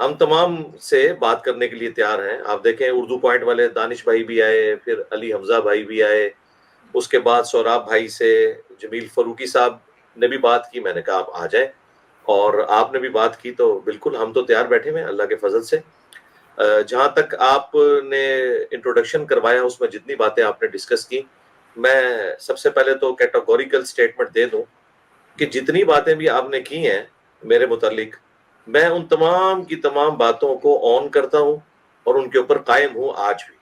ہم تمام سے بات کرنے کے لیے تیار ہیں. آپ دیکھیں اردو پوائنٹ والے دانش بھائی بھی آئے, پھر علی حمزہ بھائی بھی آئے, اس کے بعد سوراب بھائی سے جمیل فاروقی صاحب نے بھی بات کی. میں نے کہا آپ آ جائیں, اور آپ نے بھی بات کی, تو بالکل ہم تو تیار بیٹھے ہوئے ہیں اللہ کے فضل سے. جہاں تک آپ نے انٹروڈکشن کروایا اس میں جتنی باتیں آپ نے ڈسکس کی, میں سب سے پہلے تو کیٹیگوریکل سٹیٹمنٹ دے دوں کہ جتنی باتیں بھی آپ نے کی ہیں میرے متعلق, میں ان تمام کی تمام باتوں کو آن کرتا ہوں اور ان کے اوپر قائم ہوں آج بھی.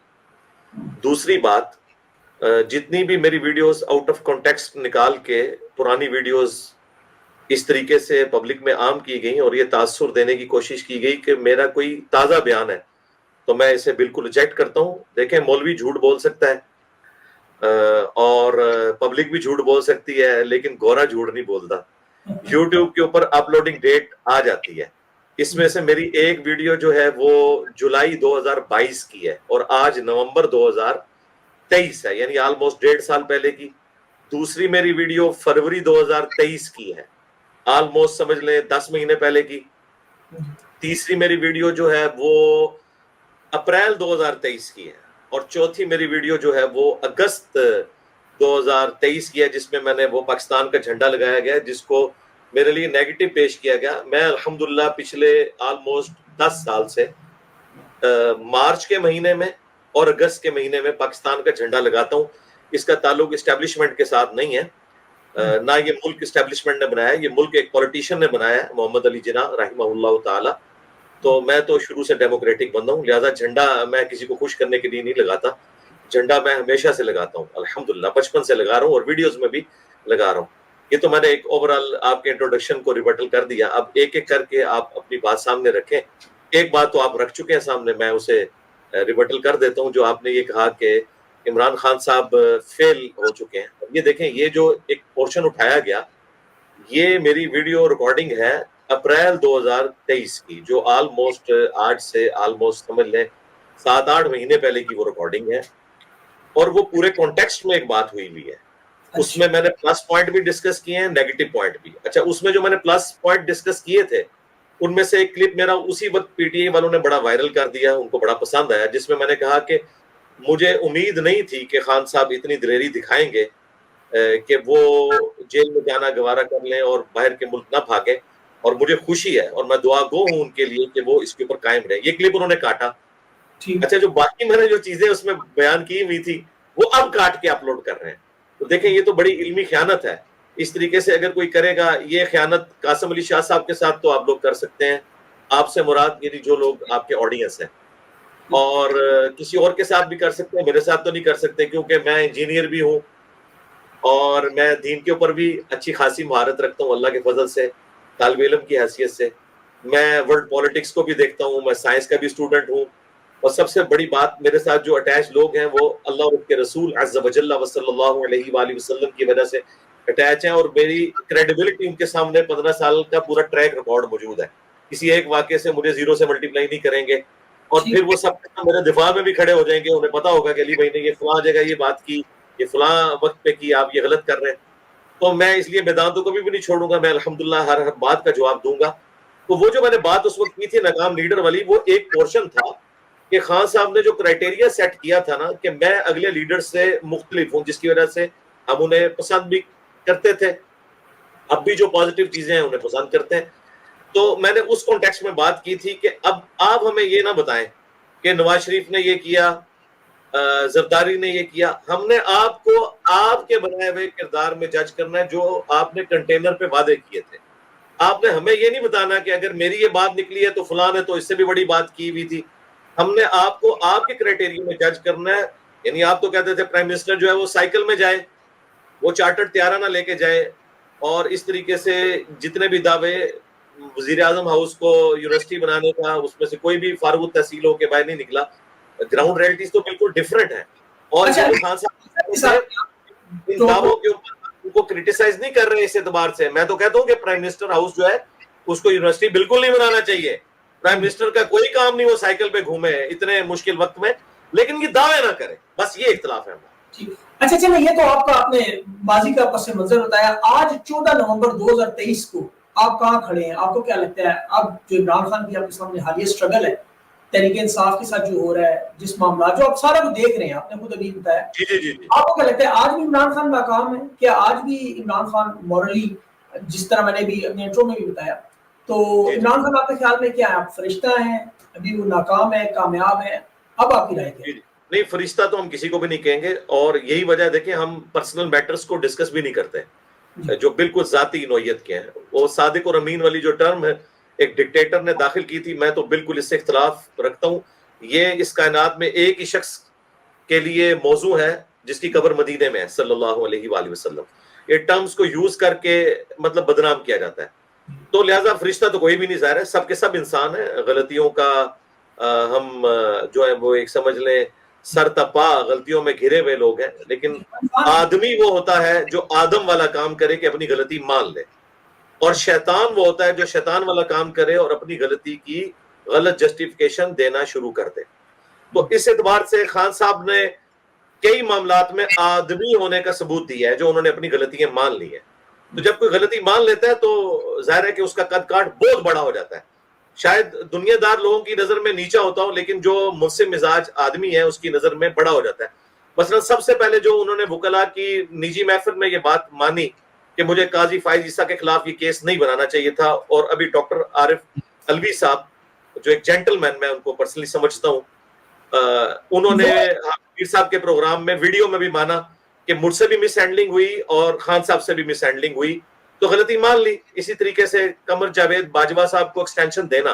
دوسری بات, جتنی بھی میری ویڈیوز آؤٹ آف کانٹیکسٹ نکال کے پرانی ویڈیوز اس طریقے سے پبلک میں عام کی گئی اور یہ تاثر دینے کی کوشش کی گئی کہ میرا کوئی تازہ بیان ہے, تو میں اسے بالکل ریجیکٹ کرتا ہوں. دیکھیں مولوی جھوٹ بول سکتا ہے اور پبلک بھی جھوٹ بول سکتی ہے, لیکن گورا جھوٹ نہیں بولتا. یوٹیوب کے اوپر اپلوڈنگ ڈیٹ آ جاتی ہے, اس میں سے میری ایک ویڈیو جو ہے وہ جولائی 2022 کی ہے اور آج نومبر 2023 ہے, یعنی آلموسٹ 1.5 سال پہلے کی. دوسری میری ویڈیو فروری 2023 کی ہے, آلموسٹ سمجھ لیں 10 مہینے پہلے کی. تیسری میری ویڈیو جو ہے وہ اپریل 2023 کی ہے, اور چوتھی میری ویڈیو جو ہے وہ اگست 2023 کی ہے, جس میں نے وہ پاکستان کا جھنڈا لگایا گیا جس کو میرے لیے نیگیٹو پیش کیا گیا. میں الحمدللہ پچھلے آلموسٹ 10 سال سے مارچ کے مہینے میں اور اگست کے مہینے میں پاکستان کا جھنڈا لگاتا ہوں. اس کا تعلق اسٹیبلشمنٹ کے ساتھ نہیں ہے, نہ یہ ملک اسٹیبلشمنٹ نے بنایا ہے, یہ ملک ایک پولیٹیشین نے بنایا ہے, محمد علی جناح رحمہ اللہ تعالی. تو میں تو شروع سے ڈیموکریٹک بندہ ہوں, لہٰذا جھنڈا میں کسی کو خوش کرنے کے لیے نہیں لگاتا. جھنڈا میں ہمیشہ سے لگاتا ہوں, الحمدللہ بچپن سے لگا رہا ہوں اور ویڈیوز میں بھی لگا رہا ہوں. یہ تو میں نے ایک اوورال آپ کے انٹروڈکشن کو ریبٹل کر دیا. اب ایک ایک کر کے آپ اپنی بات سامنے رکھیں. ایک بات تو آپ رکھ چکے ہیں سامنے, میں اسے ریبٹل کر دیتا ہوں. جو آپ نے یہ کہا کہ عمران خان صاحب فیل ہو چکے ہیں, یہ دیکھیں یہ جو ایک پورشن اٹھایا گیا یہ میری ویڈیو ریکارڈنگ ہے اپریل 2023 کی, جو آلموسٹ آج سے آلموسٹ سمجھ لیں 7-8 مہینے پہلے کی وہ ریکارڈنگ ہے, اور وہ پورے کانٹیکسٹ میں ایک بات ہوئی ہوئی ہے. اس میں نے پلس پوائنٹ بھی ڈسکس کیے ہیں, نیگیٹو پوائنٹ بھی. اچھا, اس میں جو میں نے پلس پوائنٹ ڈسکس کیے تھے ان میں سے ایک کلپ میرا اسی وقت پی ٹی آئی والوں نے بڑا وائرل کر دیا, ان کو بڑا پسند آیا, جس میں نے کہا کہ مجھے امید نہیں تھی کہ خان صاحب اتنی دلیری دکھائیں گے کہ وہ جیل میں جانا گوارا کر لیں اور باہر کے ملک نہ بھاگیں, اور مجھے خوشی ہے اور میں دعا گو ہوں ان کے لیے کہ وہ اس کے اوپر قائم رہے. یہ کلپ انہوں نے کاٹا. اچھا, جو باقی میں نے جو چیزیں اس میں بیان کی ہوئی تھی وہ اب کاٹ کے اپلوڈ کر رہے ہیں. تو دیکھیں یہ تو بڑی علمی خیانت ہے. اس طریقے سے اگر کوئی کرے گا یہ خیانت قاسم علی شاہ صاحب کے ساتھ تو آپ لوگ کر سکتے ہیں, آپ سے مراد یعنی جو لوگ آپ کے آڈینس ہیں, اور کسی اور کے ساتھ بھی کر سکتے ہیں, میرے ساتھ تو نہیں کر سکتے کیونکہ میں انجینئر بھی ہوں اور میں دین کے اوپر بھی اچھی خاصی مہارت رکھتا ہوں اللہ کے فضل سے, طالب علم کی حیثیت سے. میں ورلڈ پالیٹکس کو بھی دیکھتا ہوں, میں سائنس کا بھی اسٹوڈنٹ ہوں, اور سب سے بڑی بات میرے ساتھ جو اٹیچ لوگ ہیں وہ اللہ اور اس کے رسول عز و جل صلی اللہ علیہ وآلہ وسلم کی وجہ سے اٹیچ ہیں, اور میری کریڈیبلٹی ان کے سامنے 15 سال کا پورا ٹریک ریکارڈ موجود ہے. کسی ایک واقعے سے مجھے 0 سے ملٹیپلائی نہیں کریں گے, اور پھر وہ سب میرے دفاع میں بھی کھڑے ہو جائیں گے. انہیں پتا ہوگا کہ علی بھائی نے یہ فلاں جگہ یہ بات کی, یہ فلاں وقت پہ کی, آپ یہ غلط کر رہے ہیں. تو میں اس لیے میدان تو کبھی بھی نہیں چھوڑوں گا, میں الحمدللہ ہر بات کا جواب دوں گا. تو وہ جو میں نے بات اس وقت کی تھی ناکام لیڈر والی, وہ ایک پورشن تھا کہ خان صاحب نے جو کرائٹیریا سیٹ کیا تھا نا کہ میں اگلے لیڈر سے مختلف ہوں, جس کی وجہ سے ہم انہیں پسند بھی کرتے تھے, اب بھی جو پازیٹیو چیزیں ہیں انہیں پسند کرتے ہیں. تو میں نے اس کانٹیکسٹ میں بات کی تھی کہ اب آپ ہمیں یہ نہ بتائیں کہ نواز شریف نے یہ کیا, زرداری نے یہ کیا. ہم نے آپ کو آپ کے بنائے ہوئے کردار میں جج کرنا ہے جو آپ نے کنٹینر پہ وعدے کیے تھے. آپ نے ہمیں یہ نہیں بتانا کہ اگر میری یہ بات نکلی ہے تو فلاں نے تو اس سے بھی بڑی بات کی ہوئی تھی. ہم نے آپ کو آپ کے کرائٹیریا میں جج کرنا ہے. یعنی آپ تو کہتے تھے پرائم منسٹر جو ہے وہ سائیکل میں جائے, وہ چارٹرڈ طیارہ نہ لے کے جائے, اور اس طریقے سے جتنے بھی دعوے وزیر اعظم ہاؤس کو یونیورسٹی بنانے کا, اس میں سے کوئی بھی فارغ التحصیل ہو کے باہر نہیں نکلا. گراؤنڈ ریئلٹیز تو بالکل ڈفرینٹ ہیں. اور خان صاحب ان دعووں کے اوپر ان کو کرٹیسائز نہیں کر رہے اس اعتبار سے. میں تو کہتا ہوں کہ پرائم منسٹر ہاؤس جو ہے اس کو یونیورسٹی بالکل نہیں بنانا چاہیے. پرائم منسٹر کا کوئی کام نہیں وہ سائیکل پہ گھومے اتنے مشکل وقت میں, لیکن یہ دعوے نہ کرے, بس یہ اختلاف ہے. اچھا چلیں, یہ تو آپ نے ماضی کا پس منظر بتایا. آج 14 نومبر 2023 کو آپ کہاں کھڑے ہیں؟ آپ کو کیا لگتا ہے اب جو عمران خان کی آپ کے سامنے حالیہ اسٹرگل ہے تحریک انصاف کے ساتھ جو ہو رہا ہے، جس معاملات جو آپ سارا کچھ دیکھ رہے ہیں، آپ نے خود ابھی بتایا، جی جی جی جی آپ کو کیا لگتا ہے آج بھی عمران خان ناکام ہے؟ کیا آج بھی عمران خان مورلی، جس طرح میں نے بھی اپنے انٹرو میں بھی بتایا، تو جی جی عمران خان آپ کے خیال میں کیا ہے؟ آپ فرشتہ ہیں، ابھی وہ ناکام ہے، کامیاب ہے؟ اب آپ کی رائے کیا جی ہے؟ جی۔ نہیں، فرشتہ تو ہم کسی کو بھی نہیں کہیں گے، اور یہی وجہ دیکھیں ہم پرسنل میٹرز کو ڈسکس بھی نہیں کرتے جی جو بالکل ذاتی نوعیت کے ہیں۔ وہ صادق اور امین والی جو ٹرم ہے ایک ڈکٹیٹر نے داخل کی تھی، میں تو بالکل اس سے اختلاف رکھتا ہوں۔ یہ اس کائنات میں ایک ہی شخص کے لیے موضوع ہے جس کی قبر مدینے میں ہے، صلی اللہ علیہ وآلہ وسلم۔ یہ ٹرمز کو یوز کر کے مطلب بدنام کیا جاتا ہے، تو لہٰذا فرشتہ تو کوئی بھی نہیں ظاہر ہے، سب کے سب انسان ہیں، غلطیوں کا ہم جو ہے وہ ایک سمجھ لیں سر تپا غلطیوں میں گھرے ہوئے لوگ ہیں، لیکن آدمی وہ ہوتا ہے جو آدم والا کام کرے کہ اپنی غلطی مان لے، اور شیطان وہ ہوتا ہے جو شیطان والا کام کرے اور اپنی غلطی کی غلط جسٹیفیکیشن دینا شروع کر دے۔ تو اس اعتبار سے خان صاحب نے کئی معاملات میں آدمی ہونے کا ثبوت دیا ہے جو انہوں نے اپنی غلطیاں مان لی ہیں۔ تو جب کوئی غلطی مان لیتا ہے تو ظاہر ہے کہ اس کا قد کاٹ بہت بڑا ہو جاتا ہے، شاید دنیا دار لوگوں کی نظر میں نیچا ہوتا ہو، لیکن جو منصف مزاج آدمی ہے اس کی نظر میں بڑا ہو جاتا ہے۔ مثلا سب سے پہلے جو انہوں نے وکلاء کی نجی محفل میں یہ بات مانی کہ مجھے قاضی فائز عیسیٰ کے خلاف یہ کیس نہیں بنانا چاہیے تھا، اور ابھی ڈاکٹر عارف الوی صاحب جو ایک جینٹل مین میں ان کو پرسنلی سمجھتا ہوں، انہوں نے پیر صاحب کے پروگرام میں ویڈیو میں بھی مانا کہ مجھ سے بھی مس ہینڈلنگ ہوئی اور خان صاحب سے بھی مس ہینڈلنگ ہوئی، تو غلطی مان لی۔ اسی طریقے سے قمر جاوید باجوہ صاحب کو ایکسٹینشن دینا،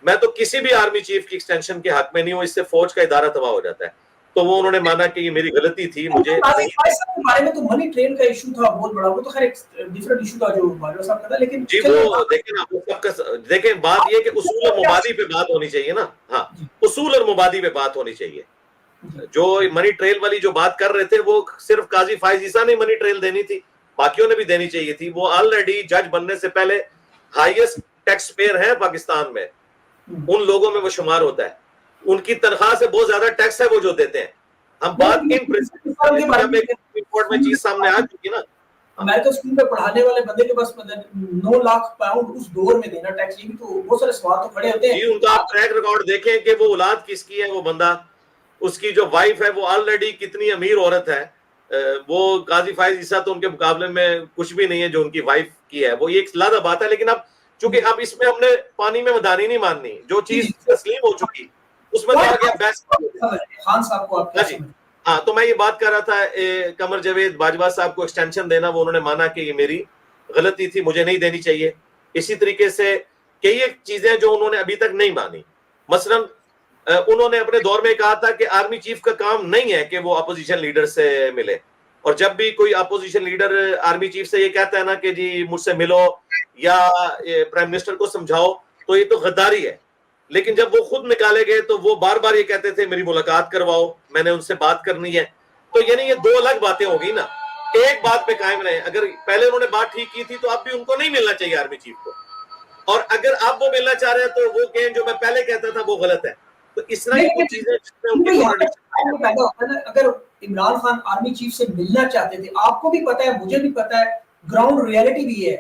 میں تو کسی بھی آرمی چیف کی ایکسٹینشن کے حق میں نہیں ہوں، اس سے فوج کا ادارہ تباہ ہو جاتا ہے، تو وہ انہوں نے مانا کہ یہ میری غلطی تھی، مجھے قاضی نہیں۔ فائز صاحب کے بارے میں تو منی ٹرین کا ایشو تھا بہت بڑا، وہ تو خیر ایک ڈیفرنٹ ایشو تھا جو باجوہ صاحب کا تھا، لیکن جی چلیں وہ دیکھیں نا، وہ سب کا دیکھیں، بات یہ کہ اصول اور مبادی پہ بات ہونی چاہیے نا، ہاں جی اصول اور مبادی پہ بات ہونی چاہیے۔ جی جو منی ٹریل والی جو بات کر رہے تھے وہ صرف قاضی فائز عیسیٰ نے منی ٹریل دینی تھی، باقیوں نے بھی دینی چاہیے تھی۔ وہ آلریڈی جج بننے سے پہلے ہائیسٹ ٹیکس پیئر ہیں پاکستان میں، ان لوگوں میں وہ شمار ہوتا ہے، ان کی تنخواہ سے بہت زیادہ ٹیکس ہے وہ جو دیتے ہیں۔ ہم بات ان پرنسپل کر رہے ہیں، جب ایک سپریم کورٹ میں چیز سامنے آ چکی نا۔ امریکن اسکول میں پڑھانے والے بندے کے پاس 9 لاکھ پاؤنڈ اس دور میں دینا ٹیکس، یہ بھی تو بہت سارے سوال تو کھڑے ہوتے ہیں۔ جی ان کا آپ ٹریک ریکارڈ دیکھیں کہ وہ اولاد کس کی ہے، وہ بندہ، اس کی جو وائف ہے وہ آلریڈی کتنی امیر عورت ہے، وہ قاضی فائز عیسیٰ تو ان کے مقابلے میں کچھ بھی نہیں ہے جو ان کی وائف کی ہے، وہ یہ ایک لادہ بات ہے۔ لیکن اب چونکہ اب اس میں ہم نے پانی میں مدانی نہیں ماننی، جو جی چیز جی تسلیم ہو چکی اس میں تو آگے اب بحث۔ خان صاحب کو آپ کیا ہاں جی، سمجھتے ہاں تو میں یہ بات کر رہا تھا، قمر جاوید باجوہ صاحب کو ایکسٹینشن دینا، وہ انہوں نے مانا کہ یہ میری غلطی تھی، مجھے نہیں دینی چاہیے۔ اسی طریقے سے کئی ایک چیزیں جو انہوں نے ابھی تک نہیں مانی، مثلا انہوں نے اپنے دور میں کہا تھا کہ آرمی چیف کا کام نہیں ہے کہ وہ اپوزیشن لیڈر سے ملے، اور جب بھی کوئی اپوزیشن لیڈر آرمی چیف سے یہ کہتا ہے نا کہ جی مجھ سے ملو یا پرائم منسٹر کو سمجھاؤ، تو یہ تو غداری ہے۔ لیکن جب وہ خود نکالے گئے تو وہ بار بار یہ کہتے تھے میری ملاقات کرواؤ، میں نے ان سے بات کرنی ہے۔ تو یعنی یہ دو الگ باتیں ہو گئی نا، ایک بات پہ قائم رہے، اگر پہلے انہوں نے بات ٹھیک کی تھی تو اب بھی ان کو نہیں ملنا چاہیے آرمی چیف کو، اور اگر اب وہ ملنا چاہ رہے ہیں تو وہ کہیں جو میں پہلے کہتا تھا وہ غلط ہے۔ تو اس طرح کی کچھ چیزیں جس میں ان کی ہیں؟ پیدا ہوتا ہے نا، اگر عمران خان آرمی چیف سے ملنا چاہتے تھے، آپ کو بھی پتا ہے مجھے بھی پتا ہے، گراؤنڈ ریئلٹی بھی ہے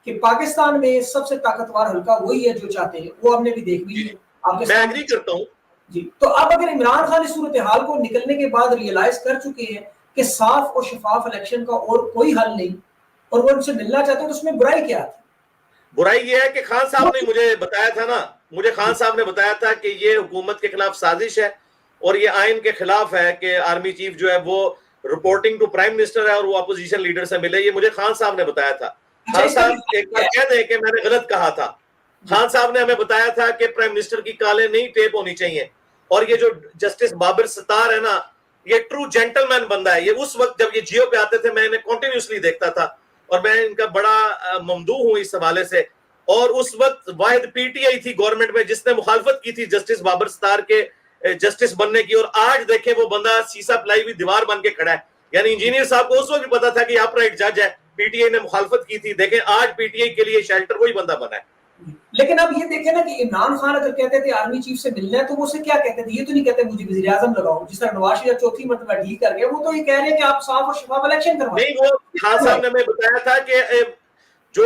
کہ پاکستان میں سب سے طاقتور حلقہ وہی ہے جو چاہتے ہیں، وہ ہم نے بھی دیکھ بھی ہے آپ کے میں سامنے۔ ایگری کرتا ہوں۔ جی تو اب اگر عمران خان اس صورتحال کو نکلنے کے بعد ریئلائز کر چکے ہیں کہ صاف اور شفاف الیکشن کا اور کوئی حل نہیں، اور وہ ان سے ملنا چاہتے ہیں، تو اس میں برائی کیا تھی؟ برائی یہ ہے کہ خان صاحب نے مجھے بتایا تھا نا، مجھے خان صاحب نے بتایا تھا کہ یہ حکومت کے خلاف سازش ہے اور یہ آئین کے خلاف ہے کہ آرمی چیف جو ہے وہ رپورٹنگ ٹو پرائم منسٹر ہے اور وہ اپوزیشن لیڈر سے ملے، یہ مجھے خان صاحب نے بتایا تھا۔ خان صاحب ایک بار کہہ دیں کہ میں نے غلط کہا تھا۔ خان صاحب نے ہمیں بتایا تھا کہ پرائم منسٹر کی کالیں نہیں ٹیپ ہونی چاہیے، اور یہ جو جسٹس بابر ستار ہے نا، یہ ٹرو جینٹل مین بندہ ہے۔ یہ اس وقت جب یہ جیو پہ آتے تھے میں انہیں کنٹینیوسلی دیکھتا تھا، اور میں ان کا بڑا ممدوح ہوں اس حوالے سے، اور اس وقت واحد پی ٹی آئی تھی گورنمنٹ میں جس نے مخالفت کی تھی جسٹس بابر ستار کے جسٹس بننے کی، اور آج دیکھیں وہ بندہ سیسا پلائی ہوئی دیوار بن کے کھڑا ہے۔ یعنی انجینئر صاحب کو اس وقت بھی پتا تھا کہ یہاں پر ایک جج ہے، پی ٹی آئی نے مخالفت کی تھی، دیکھیں آج پی ٹی آئی کے لیے شیلٹر وہی بندہ بنا ہے۔ لیکن اب یہ دیکھیں نا کہ عمران خان اگر کہتے تھے آرمی چیف سے ملنا ہے تو وہ اسے کیا کہتے تھے؟ یہ تو نہیں کہتے مجھے وزیر اعظم لگاؤ، جس طرح نواز شریف چوتھی مرتبہ ڈھیل کر گئے، وہ تو یہ کہہ رہے ہیں کہ آپ صاف اور شفاف الیکشن کروائیں۔ نہیں، وہ خان صاحب نے ہمیں بتایا تھا کہ جو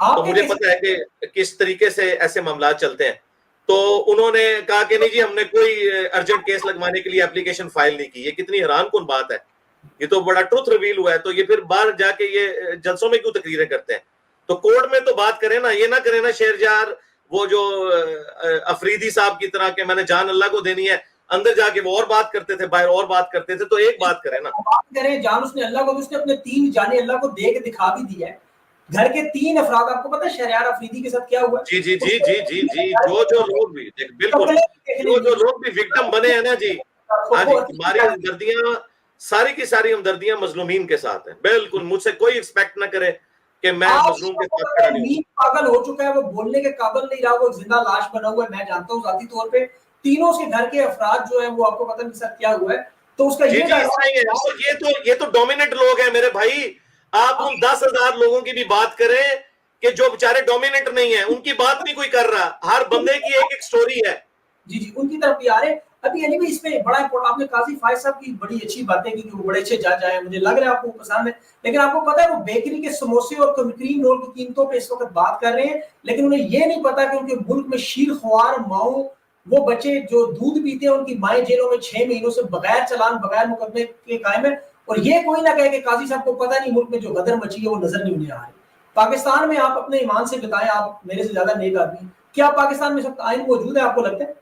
تو مجھے پتا ہے کہ کس طریقے سے ایسے معاملات چلتے ہیں. تو انہوں نے کہا کہ نہیں جی ہم نے کوئی ارجنٹ کیس لگوانے کے لیے اپلیکیشن فائل نہیں کی. یہ کتنی حیران کن بات ہے. یہ تو بڑا ٹروتھ ریویل ہوا ہے. تو یہ پھر باہر جا کے یہ جلسوں میں کیوں تقریریں کرتے ہیں؟ تو کورٹ میں تو بات کریں نا, یہ نہ کریں نا شہرجار وہ جو افریدی صاحب کی طرح کہ میں نے جان اللہ کو دینی ہے, اندر جا کے وہ اور بات کرتے تھے, باہر اور بات کرتے تھے. تو ایک بات کریں نا, بات کریں جان اس نے اللہ کو, اس نے اپنے 3 جانیں اللہ کو دے کے دکھا بھی دیا ہے. گھر کے 3 افراد, آپ کو پتا ہے شہریار افریدی کے ساتھ کیا ہوا؟ جی جی جی جی جی جی جو لوگ بھی بالکل جو لوگ بھی وکٹم بنے ہیں نا جی, ہاں جی, ہماری ہمدردیاں ساری کی ساری ہمدردیاں مظلومین کے ساتھ ہیں. بالکل مجھ سے کوئی ایکسپیکٹ نہ کرے کہ میں مظلوم کے ساتھ کھڑا نہیں ہوں. پاگل ہو چکا ہے, وہ بولنے کے قابل نہیں رہا, وہ زندہ لاش بنا ہوا ہے. میں جانتا ہوں ذاتی طور پہ تینوں کے گھر کے افراد جو ہیں وہ آپ کو پتہ نہیں ساتھ کیا ہوا ہے. تو اس کا یہ تو ڈومیننٹ لوگ ہیں میرے بھائی. آپ ان 10,000 لوگوں کی بھی بات کریں کہ جو بیچارے ڈومیننٹ نہیں ہیں, ان کی بات نہیں کوئی کر رہا. ہر بندے کی ایک سٹوری ہے. جی جی ان کی طرف بھی آ رہے. ابھی یعنی اس میں بڑا امپورٹنٹ, آپ نے قاضی فائز صاحب کی بڑی اچھی باتیں کی کہ وہ بڑے اچھے جج آئے, مجھے لگ رہا ہے آپ کو پسند ہے. لیکن آپ کو پتا ہے وہ بیکری کے سموسے اور کریم رول کی قیمتوں پہ اس وقت بات کر رہے ہیں, لیکن انہیں یہ نہیں پتا کہ ان کے ملک میں شیر خوار ماؤں, وہ بچے جو دودھ پیتے ہیں ان کی مائیں جیلوں میں 6 مہینوں سے بغیر چلان بغیر مقدمے کے قائم ہے. اور یہ کوئی نہ کہے کہ قاضی صاحب کو پتہ نہیں ملک میں جو غدر مچی ہے وہ نظر نہیں انہیں آ رہی. پاکستان میں آپ اپنے ایمان سے بتائیں, آپ میرے سے زیادہ نیک آدمی, کیا پاکستان میں سب آئین موجود ہے, آپ کو لگتا ہے؟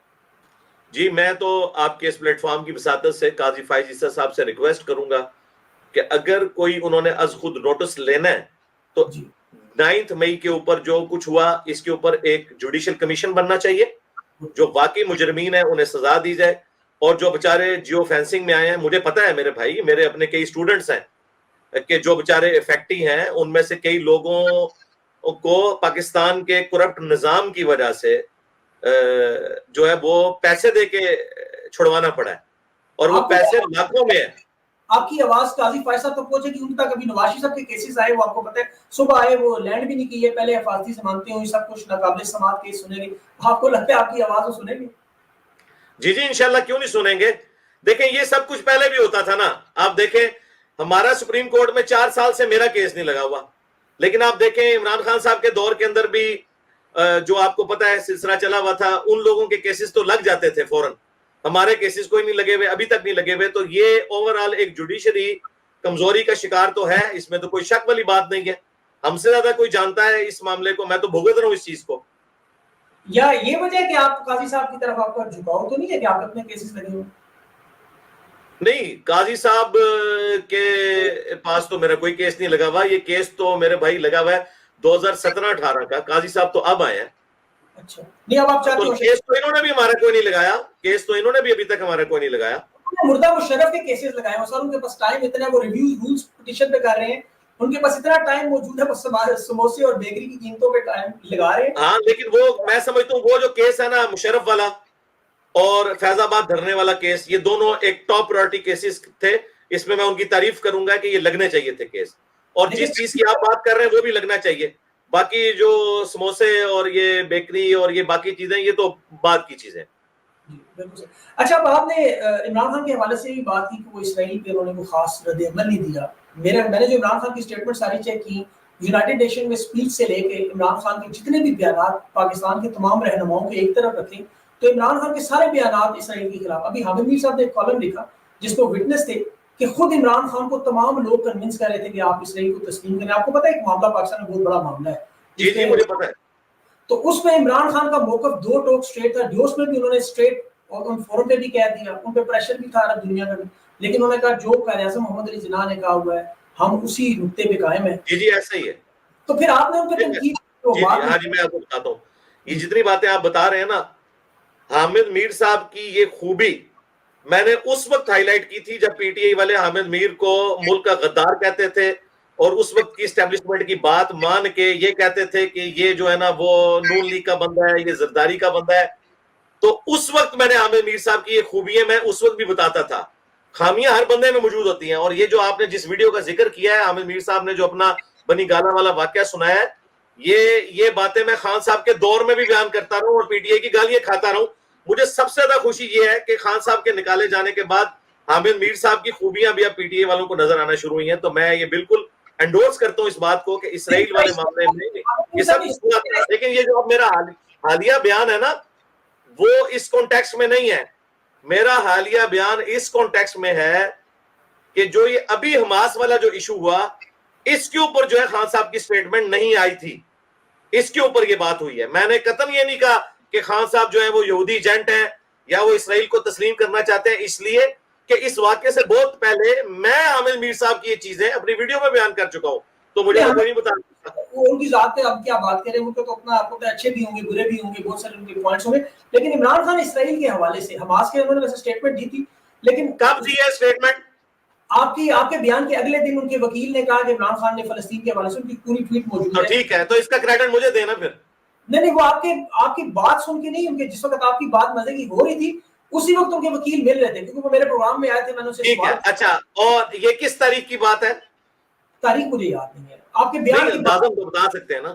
جی میں تو آپ کے اس پلیٹ فارم کی وساطت سے قاضی فائز عیسیٰ صاحب سے ریکویسٹ کروں گا کہ اگر کوئی انہوں نے از خود نوٹس لینا ہے تو 9 مئی کے اوپر جو کچھ ہوا اس کے اوپر ایک جوڈیشل کمیشن بننا چاہیے. جو واقعی مجرمین ہیں انہیں سزا دی جائے, اور جو بےچارے جیو فینسنگ میں آئے ہیں, مجھے پتا ہے میرے بھائی, میرے اپنے کئی اسٹوڈنٹس ہیں کہ جو بےچارے افیکٹی ہیں, ان میں سے کئی لوگوں کو پاکستان کے کرپٹ نظام کی وجہ سے جو ہے وہ پیسے دے کے چھڑوانا پڑا ہے, اور وہ پیسے لاکھوں میں ہیں. آپ کی آواز قاضی فائز صاحب تک پہنچے کہ ان تک ابھی نواز شریف صاحب کے کیسز آئے, وہ آپ کو پتہ ہے صبح آئے, وہ لینڈ بھی نہیں کی ہے, پہلے حفاظتی سمانتے ہوئی سب کچھ ناقابل سماعت کیس سنیں گے. آپ کو لگتا ہے آپ کی آواز وہ سنیں گے؟ جی جی انشاءاللہ کیوں نہیں سنیں گے. دیکھیں یہ سب کچھ پہلے بھی ہوتا تھا نا. آپ دیکھیں ہمارا سپریم کورٹ میں 4 سال سے میرا کیس نہیں لگا ہوا, لیکن آپ دیکھیں عمران خان صاحب کے دور کے اندر بھی جو آپ کو پتا ہے سلسلہ چلا ہوا تھا, ان لوگوں کے کیسز تو لگ جاتے تھے فوراً. ہمارے کیسز کوئی نہیں لگے ہوئے, ابھی تک نہیں لگے ہوئے. تو یہ اوورآل ایک جوڈیشری کمزوری کا شکار تو ہے, اس میں تو کوئی شک والی بات نہیں ہے. ہم سے زیادہ کوئی جانتا ہے اس معاملے کو, میں تو بھگت رہا ہوں اس چیز کو. یا یہ وجہ ہے کہ آپ قاضی صاحب کی طرف آپ کا جھکاؤ تو نہیں ہے کہ آپ اپنے کیسز لگے ہوئے؟ نہیں, قاضی صاحب کے پاس تو میرا کوئی کیس نہیں لگا ہوا. یہ کیس تو میرے بھائی لگا ہوا ہے 2017-18 کا. قاضی صاحب تو اب آئے ہیں. اچھا نہیں, اب آپ چاہتے ہو کیس تو انہوں نے بھی ہمارا کوئی نہیں لگایا, کیس تو انہوں نے بھی ابھی تک ہمارا کوئی نہیں لگایا. مردہ مشرف کے کیسز لگائے ہیں سر, ان کے پاس ٹائم اتنا ہے, وہ ریویو رولز پٹیشن پہ کر رہے ہیں, ان کے پاس اتنا ٹائم موجود ہے, بس سموسے اور بیکری کی قیمتوں پہ ٹائم لگا رہے ہیں. ہاں لیکن وہ میں سمجھتا ہوں وہ جو کیس ہے نا مشرف والا اور فیض آباد دھرنے والا کیس, یہ دونوں ایک ٹاپ پرائرٹی کیسز تھے. اس میں ان کی تعریف کروں گا کہ یہ لگنے چاہیے تھے کیس, اور جس چیز کی آپ بات کر رہے ہیں وہ بھی لگنا چاہیے. باقی جو سموسے اور یہ بیکری اور یہ باقی چیزیں یہ تو بعد کی چیزیں. اچھا, اب آپ نے عمران خان کے حوالے سے بھی بات کی کہ وہ اسرائیل پہ انہوں نے کوئی خاص رد عمل نہیں دیا. میں نے جو عمران خان کی اسٹیٹمنٹ ساری چیک کی, یونائٹڈ نیشن میں اسپیچ سے لے کے عمران خان کے جتنے بھی بیانات پاکستان کے تمام رہنماؤں کے ایک طرف رکھیں تو عمران خان کے سارے بیانات اسرائیل کے خلاف. ابھی حامد میر صاحب نے ایک کالم لکھا جس کو وٹنس تھے کہ خود عمران خان کو تمام لوگ کنونس کر رہے تھے کہ آپ اسرائیل کو تسلیم کریں. آپ کو پتہ ہے ایک معاملہ پاکستان میں بہت بڑا معاملہ ہے. جی جی مجھے پتہ ہے. تو اس میں عمران خان کا موقف 2 ٹوک اسٹریٹ تھا. ڈیوس میں بھی انہوں نے اسٹریٹ اور ان فورم پہ بھی کہہ دیا, ان پہ پریشر بھی تھا عرب دنیا میں بھی, لیکن انہوں نے کہا جو قائد اعظم محمد علی جناح نے کہا ہوا ہے ہم اسی نقطے پہ قائم ہیں. جی جی ایسا ہی ہے. تو پھر آپ نے ان پہ تنقید ہاں جی میں آپ کو بتاتا ہوں, یہ جتنی باتیں آپ بتا رہے ہیں نا, حامد میر صاحب کی یہ خوبی میں نے اس وقت ہائی لائٹ کی تھی جب پی ٹی آئی والے حامد میر کو ملک کا غدار کہتے تھے, اور اس وقت کی اسٹیبلشمنٹ کی بات مان کے یہ کہتے تھے کہ یہ جو ہے نا وہ نون لیگ کا بندہ ہے, یہ زرداری کا بندہ ہے. تو اس وقت میں نے حامد میر صاحب کی یہ خوبیاں میں اس وقت بھی بتاتا تھا. خامیاں ہر بندے میں موجود ہوتی ہیں, اور یہ جو آپ نے جس ویڈیو کا ذکر کیا ہے, حامد میر صاحب نے جو اپنا بنی گالا والا واقعہ سنایا ہے, یہ باتیں میں خان صاحب کے دور میں بھی بیان کرتا رہوں اور پی ٹی آئی کی گالیاں کھاتا رہوں. مجھے سب سے زیادہ خوشی یہ ہے کہ خان صاحب کے نکالے جانے کے بعد حامد میر صاحب کی خوبیاں بھی اب پی ٹی آئی والوں کو نظر آنا شروع ہوئی ہیں. تو میں یہ بالکل انڈورس کرتا ہوں اس بات کو کہ اسرائیل والے معاملے میں یہ سب کچھ ہوا تھا، لیکن یہ جو اب میرا حالیہ بیان ہے نا وہ اس کانٹیکسٹ میں نہیں ہے. میرا حالیہ بیان اس کانٹیکسٹ میں ہے کہ جو یہ ابھی حماس والا جو ایشو ہوا اس کے اوپر جو ہے خان صاحب کی سٹیٹمنٹ نہیں آئی تھی، اس کے اوپر یہ بات ہوئی ہے. میں نے قطعاً یہ نہیں کہا کہ خان صاحب جو ہے وہ یہودی ایجنٹ ہیں یا وہ اسرائیل کو تسلیم کرنا چاہتے ہیں، اس لیے کہ اس واقعے سے بہت پہلے میں عامر میر صاحب کی یہ چیزیں اپنی ویڈیو میں بیان کر چکا ہوں، تو مجھے تو کوئی نہیں بتا سکتا. ان کی ذات پہ اب کیا بات کریں، ان کو تو اپنا آپ کو اچھے بھی ہوں گے برے بھی ہوں گے، بہت سارے ان کے پوائنٹس ہوں گے، لیکن عمران خان اسرائیل کے حوالے سے حماس کے انہوں نے ویسے اسٹیٹمنٹ دی تھی، لیکن کب دی ہے اسٹیٹمنٹ؟ آپ کے بیان کے اگلے دن ان کے وکیل نے کہا کہ عمران خان نے فلسطین کے حوالے سے ان کی پوری ٹویٹ موجود تو ہے. ٹھیک ہے، تو اس کا کریڈٹ مجھے دینا پھر. نہیں وہ آپ کی بات سن کے نہیں، ان کے جس وقت آپ کی بات مزے کی ہو رہی تھی اسی وقت ان کے وکیل مل رہے تھے، کیونکہ وہ میرے پروگرام میں آئے تھے. میں نے ٹھیک ہے، اچھا اور یہ کس تاریخ کی بات ہے؟ تاریخ مجھے یاد نہیں ہے. آپ کے بیان کی اندازہ تو بتا سکتے ہیں نا؟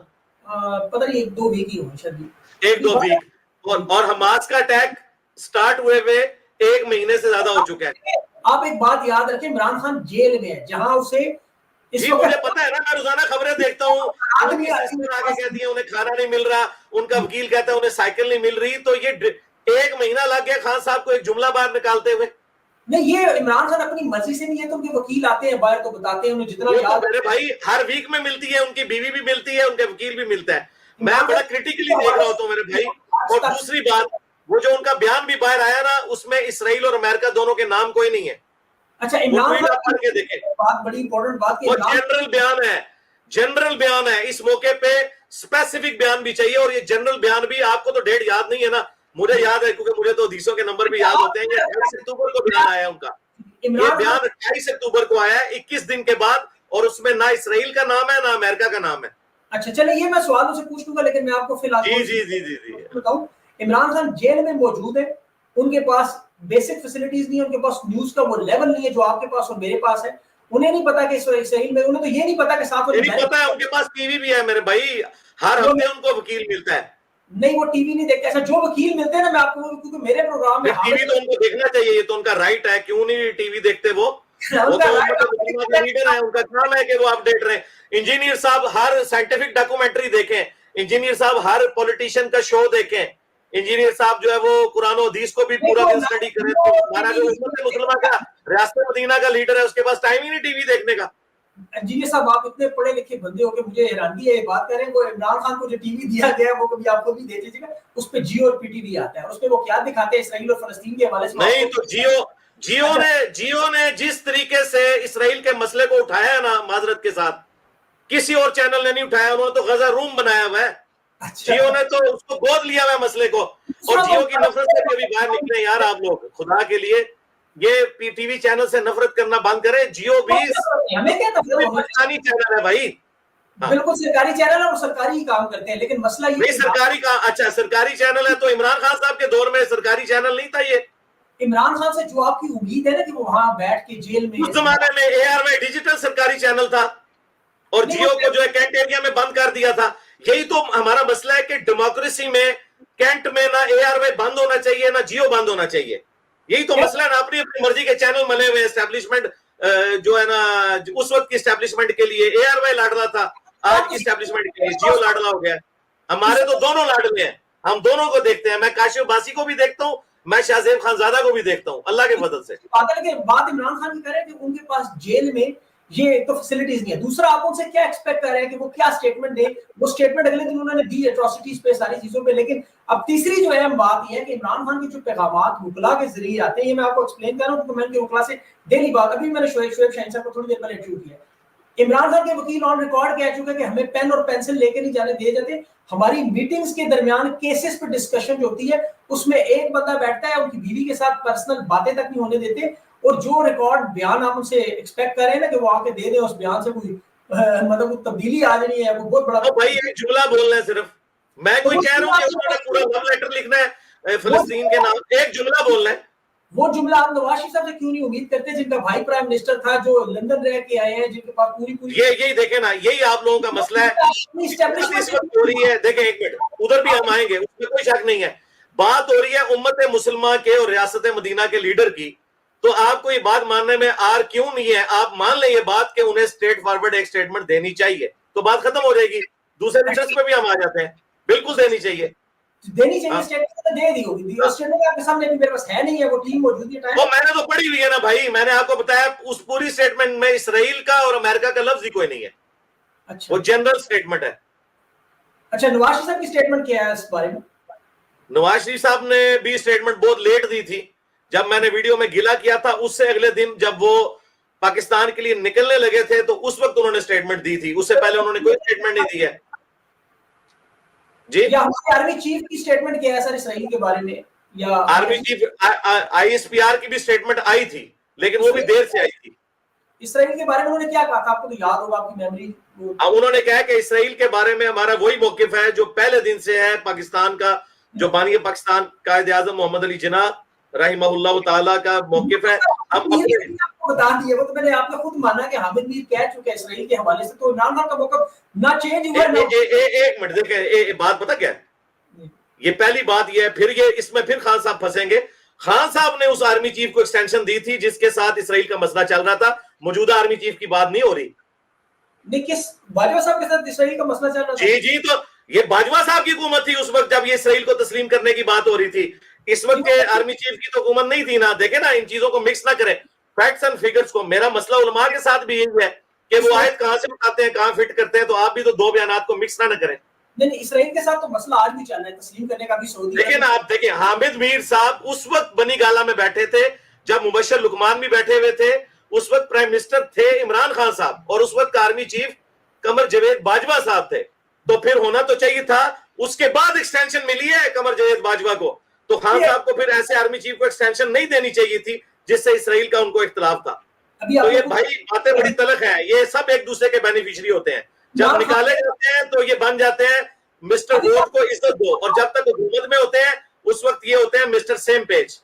پتہ نہیں 1-2 ویک ہی ہوئی شاید، 1-2 ویک. اور حماس کا اٹیک سٹارٹ ہوئے 1 مہینے سے زیادہ ہو چکا ہے. آپ ایک بات یاد رکھیں، عمران خان جیل میں ہے جہاں اسے جی مجھے پتا ہے نا، میں روزانہ خبریں دیکھتا ہوں، ان کی سسٹر آگے کہتی ہیں انہیں کھانا نہیں مل رہا، ان کا وکیل کہتا ہے انہیں سائیکل نہیں مل رہی. تو یہ 1 مہینہ لگ گیا خان صاحب کو ایک جملہ باہر نکالتے ہوئے. نہیں یہ عمران خان اپنی مرضی سے نہیں ہے، تو ان کے وکیل آتے ہیں باہر تو بتاتے ہیں انہیں جتنا یاد. میرے بھائی ہر ویک میں ملتی ہے، ان کی بیوی بھی ملتی ہے، ان کے وکیل بھی ملتا ہے. میں بڑا کریٹیکلی دیکھ رہا ہوتا ہوں میرے بھائی. اور دوسری بات، وہ جو ان کا بیان بھی باہر آیا نا اس میں اسرائیل اور امریکہ دونوں کے نام کوئی نہیں ہے. اچھا عمران خان پڑھ کے دیکھیں، بات بڑی امپورٹنٹ بات، وہ جنرل بیان ہے، جنرل بیان ہے. اس موقع پہ اسپیسیفک بیان بھی چاہیے، اور یہ جنرل بیان بھی آپ کو تو ڈیٹ یاد نہیں ہے نا، مجھے یاد ہے کیونکہ مجھے تو حدیثوں کے نمبر بھی یاد ہوتے ہیں. یہ 28 اکتوبر کو بیان آیا ان کا، یہ بیان 28 اکتوبر کو آیا ہے، 21 دن کے بعد، اور اس میں نہ اسرائیل کا نام ہے نہ امریکہ کا نام ہے. اچھا چلے یہ میں سوالوں سے پوچھ لوں گا، لیکن میں آپ کو فی الحال جی بتاؤں. عمران خان جیل میں موجود ہے، ان کے پاس بیسک فیسلٹیز نہیں ہے، ان کے پاس نیوز کا وہ لیول نہیں ہے جو آپ کے پاس اور میرے پاس ہے. انہیں نہیں پتا کہ اسرائیل میں، انہیں تو یہ نہیں پتا کہ ساتھ نہیں پتا ہے. ان کے پاس ٹی وی بھی ہے میرے بھائی، ہر ہفتے ان کو وکیل ملتا ہے. نہیں وہ ٹی وی نہیں دیکھتے. ایسا جو وکیل ملتے ہیں نا، میں آپ کو کیونکہ میرے پروگرام میں ٹی وی تو ان کو دیکھنا چاہیے، یہ تو ان کا رائٹ ہے. کیوں نہیں ٹی وی دیکھتے؟ وہ تو لیڈر ہے، ان کا کام ہے کہ وہ اپڈیٹ رہے. انجینئر صاحب ہر سائنٹیفک ڈاکومنٹری دیکھیں، انجینئر صاحب ہر پولیٹیشین کا شو دیکھیں، انجینئر صاحب جو ہے وہ قرآن و حدیث کو بھی پورا دن اسٹڈی کریں. تو ہمارا جو امت مسلمہ کا ریاست مدینہ کا لیڈر ہے، اس کے پاس ٹائم ہی نہیں ٹی وی دیکھنے کا. انجینئر صاحب آپ اتنے پڑھے لکھے بندے ہو کہ مجھے حیرانگی ہے یہ بات کریں. وہ عمران خان کو جو ٹی وی دیا گیا ہے وہ کبھی آپ کو بھی دے دیجیے گا، اس پہ جیو اور پی ٹی وی آتا ہے، اس پہ وہ کیا دکھاتے ہیں اسرائیل اور فلسطین کے حوالے سے. نہیں تو جیو نے جس طریقے سے اسرائیل کے مسئلے کو اٹھایا ہے نا، معذرت کے ساتھ کسی اور چینل نے نہیں اٹھایا. انہوں نے تو غزہ روم بنایا ہوا ہے. جیو نے تو اس کو گود لیا ہوا ہے مسئلے کو. اور جیو کی نفرت سے بھی باہر نکلے یار آپ لوگ، خدا کے لیے یہ ٹی وی چینل سے نفرت کرنا بند کریں. جیو بھی ہمیں کیا پاکستانی چینل ہے بھائی، بالکل سرکاری چینل ہے اور سرکاری ہی کام کرتے ہیں. لیکن مسئلہ یہ نہیں سرکاری کا، اچھا سرکاری چینل ہے تو عمران خان صاحب کے دور میں سرکاری چینل نہیں تھا. یہ عمران خان سے جو آپ کی امید ہے نا کہ وہ وہاں بیٹھ کے جیل میں، اس زمانے میں اے آر وائی ڈیجیٹل سرکاری چینل تھا، اور جیو کو جو ہے کینٹ ایریا میں بند کر دیا تھا. یہی تو ہمارا مسئلہ ہے کہ ڈیموکریسی میں کینٹ میں نہ اے آر وائی بند ہونا چاہیے نہ جیو بند ہونا چاہیے. یہی تو مسئلہ ہے نا. اپنی مرضی کے چینل ملے ہوئے اسٹیبلشمنٹ جو ہے نا، اس وقت کی اسٹیبلشمنٹ کے لیے اے آر وائی لاڈلا تھا، آج کی اسٹیبلشمنٹ کے لیے جیو لاڈلا ہو گیا. ہمارے تو دونوں لاڈلے ہیں، ہم دونوں کو دیکھتے ہیں. میں کاشف باسی کو بھی دیکھتا ہوں، میں شاہ زیب خان زادہ کو بھی دیکھتا ہوں، اللہ کے فضل سے. بات عمران خان کی کر رہے ہیں کہ ان کے پاس جیل میں یہ تو فیسلٹیز نہیں ہے. دوسرا آپ ان سے کیا ایکسپیکٹ کر رہے ہیں کہ وہ کیا سٹیٹمنٹ دیں؟ وہ سٹیٹمنٹ اگلے دن انہوں نے دی ایٹراسٹیز پہ، ساری چیزوں پہ. لیکن اب تیسری جو اہم بات یہ ہے کہ عمران خان کی جو پیغامات وکلا کے ذریعے آتے ہیں، یہ میں آپ کو ایکسپلین کر رہا ہوں کیونکہ میں ان کے وکلا سے ڈیلی بات، ابھی میں نے شعیب شاہین صاحب کو تھوڑی دیر پہلے انٹرویو کیا. عمران خان کے وکیل آن ریکارڈ کہہ چکے کہ ہمیں پین اور پینسل لے کے نہیں جانے دیے جاتے. ہماری میٹنگز کے درمیان کیسز پہ ڈسکشن جو ہوتی ہے اس میں ایک بندہ بیٹھتا ہے، ان کی بیوی کے ساتھ پرسنل باتیں تک نہیں ہونے دیتے. اور جو ریکارڈ بیان آپ ان سے ایکسپیکٹ کر رہے ہیں نا کہ وہ آ کے دے دیں، اس بیان سے کوئی مطلب کوئی تبدیلی آ جانی ہے، وہ بہت بڑا بھائی ایک جملہ بولنا ہے صرف. میں کوئی کہہ رہا ہوں کہ انہوں نے پورا لو لیٹر لکھنا ہے فلسطین کے نام، ایک جملہ بولنا ہے. وہ جملہ آپ نواز شریف صاحب سے کیوں نہیں امید کرتے، جن کا بھائی پرائم منسٹر تھا، جو لندن رہ کے آئے ہیں، جن کے پاس پوری یہی دیکھیں نا، یہی آپ لوگوں کا مسئلہ ہے. اس وقت ہو رہی ہے، دیکھیں ایک منٹ ادھر بھی ہم آئیں گے، اس میں کوئی شک نہیں ہے. بات ہو رہی ہے امت مسلمہ کے اور ریاست مدینہ کے لیڈر کی، تو آپ کو یہ بات ماننے میں آر کیوں نہیں ہے؟ آپ مان لیں یہ بات کہ انہیں اسٹریٹ فارورڈ ایک اسٹیٹمنٹ دینی چاہیے تو بات ختم ہو جائے گی. دوسرے لیڈرز پہ بھی ہم آ جاتے ہیں, بالکل دینی چاہیے, دینی چاہیے اسٹیٹمنٹ دے دی ہوگی. اسٹیٹمنٹ آپ کے سامنے بھی میرے پاس ہے نہیں ہے, وہ ٹیم موجود ہے. وہ میں نے تو پڑھی ہوئی ہے نا بھائی, میں نے آپ کو بتایا اس پوری اسٹیٹمنٹ میں اسرائیل کا اور امریکہ کا لفظ ہی کوئی نہیں ہے. اچھا وہ جنرل اسٹیٹمنٹ ہے. اچھا, نواز شریف صاحب کی اسٹیٹمنٹ کیا ہے اس بارے میں؟ نواز شریف صاحب نے بھی اسٹیٹمنٹ بہت لیٹ دی تھی. جب میں نے ویڈیو میں گلا کیا تھا اس سے اگلے دن جب وہ پاکستان کے لیے نکلنے لگے تھے تو اس وقت انہوں نے اسٹیٹمنٹ دی تھی, اس سے پہلے انہوں نے کوئی اسٹیٹمنٹ نہیں دی ہے. جی, یا ہمارے آرمی چیف کی اسٹیٹمنٹ کیا ہے سر اسرائیل کے بارے میں؟ یا army chief I S P R کی بھی اسٹیٹمنٹ آئی تھی لیکن وہ بھی دیر سے آئی تھی. اسرائیل کے بارے میں انہوں نے کیا کہا تھا, آپ کو تو یاد ہوگا, آپ کی میموری. انہوں نے کہا کہ اسرائیل کے بارے میں ہمارا وہی موقف ہے جو پہلے دن سے ہے. پاکستان کا جو بانی پاکستان قائد اعظم محمد علی جناح رحمہ اللہ تعالیٰ کا موقف ہے. ہم اپنے بتا دیے, وہ تو میں نے آپ نے خود مانا کہ حامد میر کہہ چکے ہیں اسرائیل کے حوالے سے, تو عمران خان کا موقف نہ چینج ہوا نہ. ایک منٹ دیکھیں, بات پتہ کیا ہے, یہ پہلی بات یہ ہے, پھر یہ اس میں پھر خان صاحب پھنسیں گے. خان صاحب نے اس آرمی چیف کو ایکسٹینشن دی تھی جس کے ساتھ اسرائیل کا مسئلہ چل رہا تھا. موجودہ آرمی چیف کی بات نہیں ہو رہی. نہیں, کس باجوہ صاحب کے ساتھ اسرائیل کا مسئلہ چل رہا تھا؟ جی تو یہ باجوہ صاحب کی حکومت تھی اس وقت جب یہ اسرائیل کو تسلیم کرنے کی بات ہو رہی تھی. اس وقت کے آرمی چیف کی تو حکومت نہیں تھی نا. دیکھیں نا, ان چیزوں کو مکس نہ کریں, فیکٹس اینڈ فگرز کو. میرا مسئلہ علماء کے ساتھ بھی یہی ہے کہ وہ آیت کہاں سے اٹھاتے ہیں کہاں فٹ کرتے ہیں, تو آپ بھی تو دو بیانات کو مکس نہ کریں. نہیں, اسرائیل کے ساتھ تو مسئلہ آج بھی چل رہا ہے, تسلیم کرنے کا بھی سعودی. دیکھیں نا, آپ دیکھیں حامد میر صاحب اس وقت بنی گالا میں بیٹھے تھے جب مبشر لقمان بھی بیٹھے ہوئے تھے. اس وقت پرائم منسٹر تھے عمران خان صاحب اور اس وقت کا آرمی چیف قمر جاوید باجوہ صاحب تھے. تو پھر ہونا تو چاہیے تھا. اس کے بعد ایکسٹینشن ملی ہے قمر جاوید باجوہ کو, تو خان صاحب کو پھر ایسے آرمی چیف کو ایکسٹینشن نہیں دینی چاہیے تھی جس سے اسرائیل کا ان کو اختلاف تھا. تو یہ بھائی باتیں بڑی تلخ ہیں, یہ سب ایک دوسرے کے بینیفیشری ہوتے ہیں. جب نکالے جاتے ہیں تو یہ بن جاتے ہیں مسٹر ووٹ کو عزت دو, اور جب تک حکومت میں ہوتے ہیں اس وقت یہ ہوتے ہیں مسٹر سیم پیج.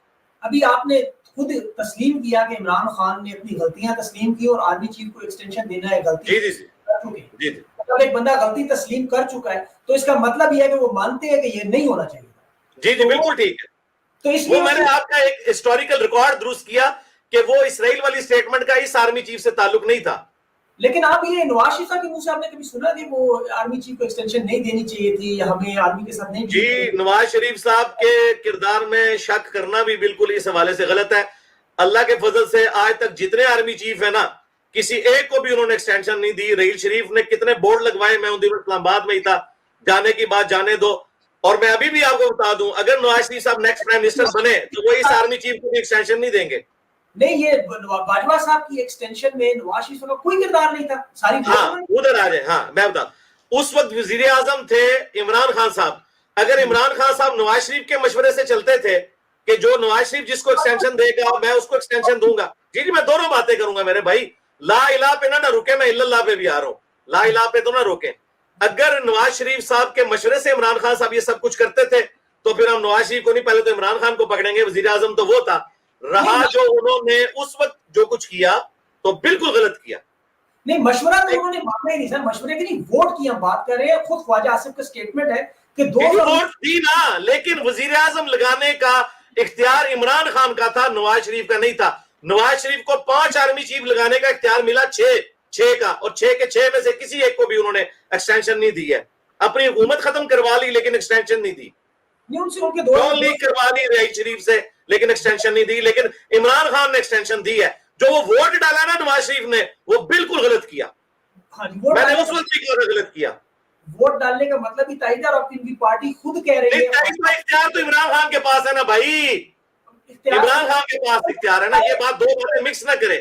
ابھی آپ نے خود تسلیم کیا کہ عمران خان نے اپنی غلطیاں تسلیم کی اور آرمی چیف کو ایکسٹینشن دینا ہے غلطی. جی جب ایک بندہ غلطی تسلیم کر چکا ہے تو اس کا مطلب یہ ہے کہ وہ مانتے ہیں کہ یہ نہیں ہونا چاہیے. جی بالکل ٹھیک ہے. تو اس وہ میں نے آپ کا ایک ہسٹوریکل ریکارڈ درست کیا کہ وہ اسرائیل والی اسٹیٹمنٹ کا اس آرمی چیف سے تعلق نہیں تھا. لیکن آپ یہ نواز شریف صاحب کے منہ سے آپ نے کبھی سنا کہ وہ آرمی چیف کو ایکسٹینشن نہیں دینی چاہیے تھی یا ہمیں آرمی کے ساتھ نہیں؟ جی, نواز شریف صاحب کے کردار میں شک کرنا بھی بالکل اس حوالے سے غلط ہے. اللہ کے فضل سے آج تک جتنے آرمی چیف ہیں نا, کسی ایک کو بھی انہوں نے ایکسٹینشن نہیں دی. رحیل شریف نے کتنے بورڈ لگوائے, میں ان دنوں اسلام آباد میں ہی تھا, جانے کی بات جانے دو. اور میں ابھی بھی آپ کو بتا دوں, اگر نواز شریف صاحب نیکسٹ پرائم منسٹر بنے تو وہ اس آرمی چیف کو بھی ایکسٹینشن نہیں دیں گے. نہیں, یہ باجوہ صاحب کی ایکسٹینشن میں نواز شریف کا کوئی کردار نہیں تھا. ساری ادھر آ جائیں. میں بتا, اس وقت وزیر اعظم تھے عمران خان صاحب. اگر عمران خان صاحب نواز شریف کے مشورے سے چلتے تھے کہ جو نواز شریف جس کو ایکسٹینشن دے گا میں اس کو ایکسٹینشن دوں گا, جی میں دونوں باتیں کروں گا میرے بھائی. لا الہ پہ نہ رکے, میں الا اللہ پہ بھی آ رہا ہوں. لا الہ پہ تو نہ روکیں. اگر نواز شریف صاحب کے مشورے سے عمران خان صاحب یہ سب کچھ کرتے تھے تو پھر ہم نواز شریف کو نہیں, پہلے تو عمران خان کو پکڑیں گے. وزیر اعظم تو وہ تھا رہا جو انہوں نے اس وقت جو کچھ کیا تو بالکل غلط کیا. نہیں, مشورہ تو انہوں نے ماننا ہی نہیں سر, مشورے کی نہیں, ووٹ کی ہم بات کر رہے ہیں. خود خواجہ آصف کا سٹیٹمنٹ ہے کہ ووٹ دی نا, لیکن وزیر اعظم لگانے کا اختیار عمران خان کا تھا, نواز شریف کا نہیں تھا. نواز شریف کو 5 آرمی چیف لگانے کا اختیار ملا 6 کا, اور 6 کے 6 میں سے کسی ایک کو بھی انہوں نے ایکسٹینشن نہیں دی ہے. اپنی حکومت ختم کروا لی لیکن ایکسٹینشن نہیں دی. لیگ کروا لی رحیل شریف سے لیکن ایکسٹینشن نہیں دی. لیکن عمران خان نے ایکسٹینشن دی ہے. جو وہ ووٹ ڈالا نا نواز شریف نے, وہ بالکل غلط کیا. میں نے اس وقت بھی غلط کیا. ووٹ ڈالنے کا مطلب ہی تائید ہے, اور ان کی پارٹی خود کہہ رہی ہے اختیار تو عمران خان کے پاس ہے نا بھائی. عمران خان کے پاس اختیار ہے نا. یہ بات دو باتیں مکس نہ کریں,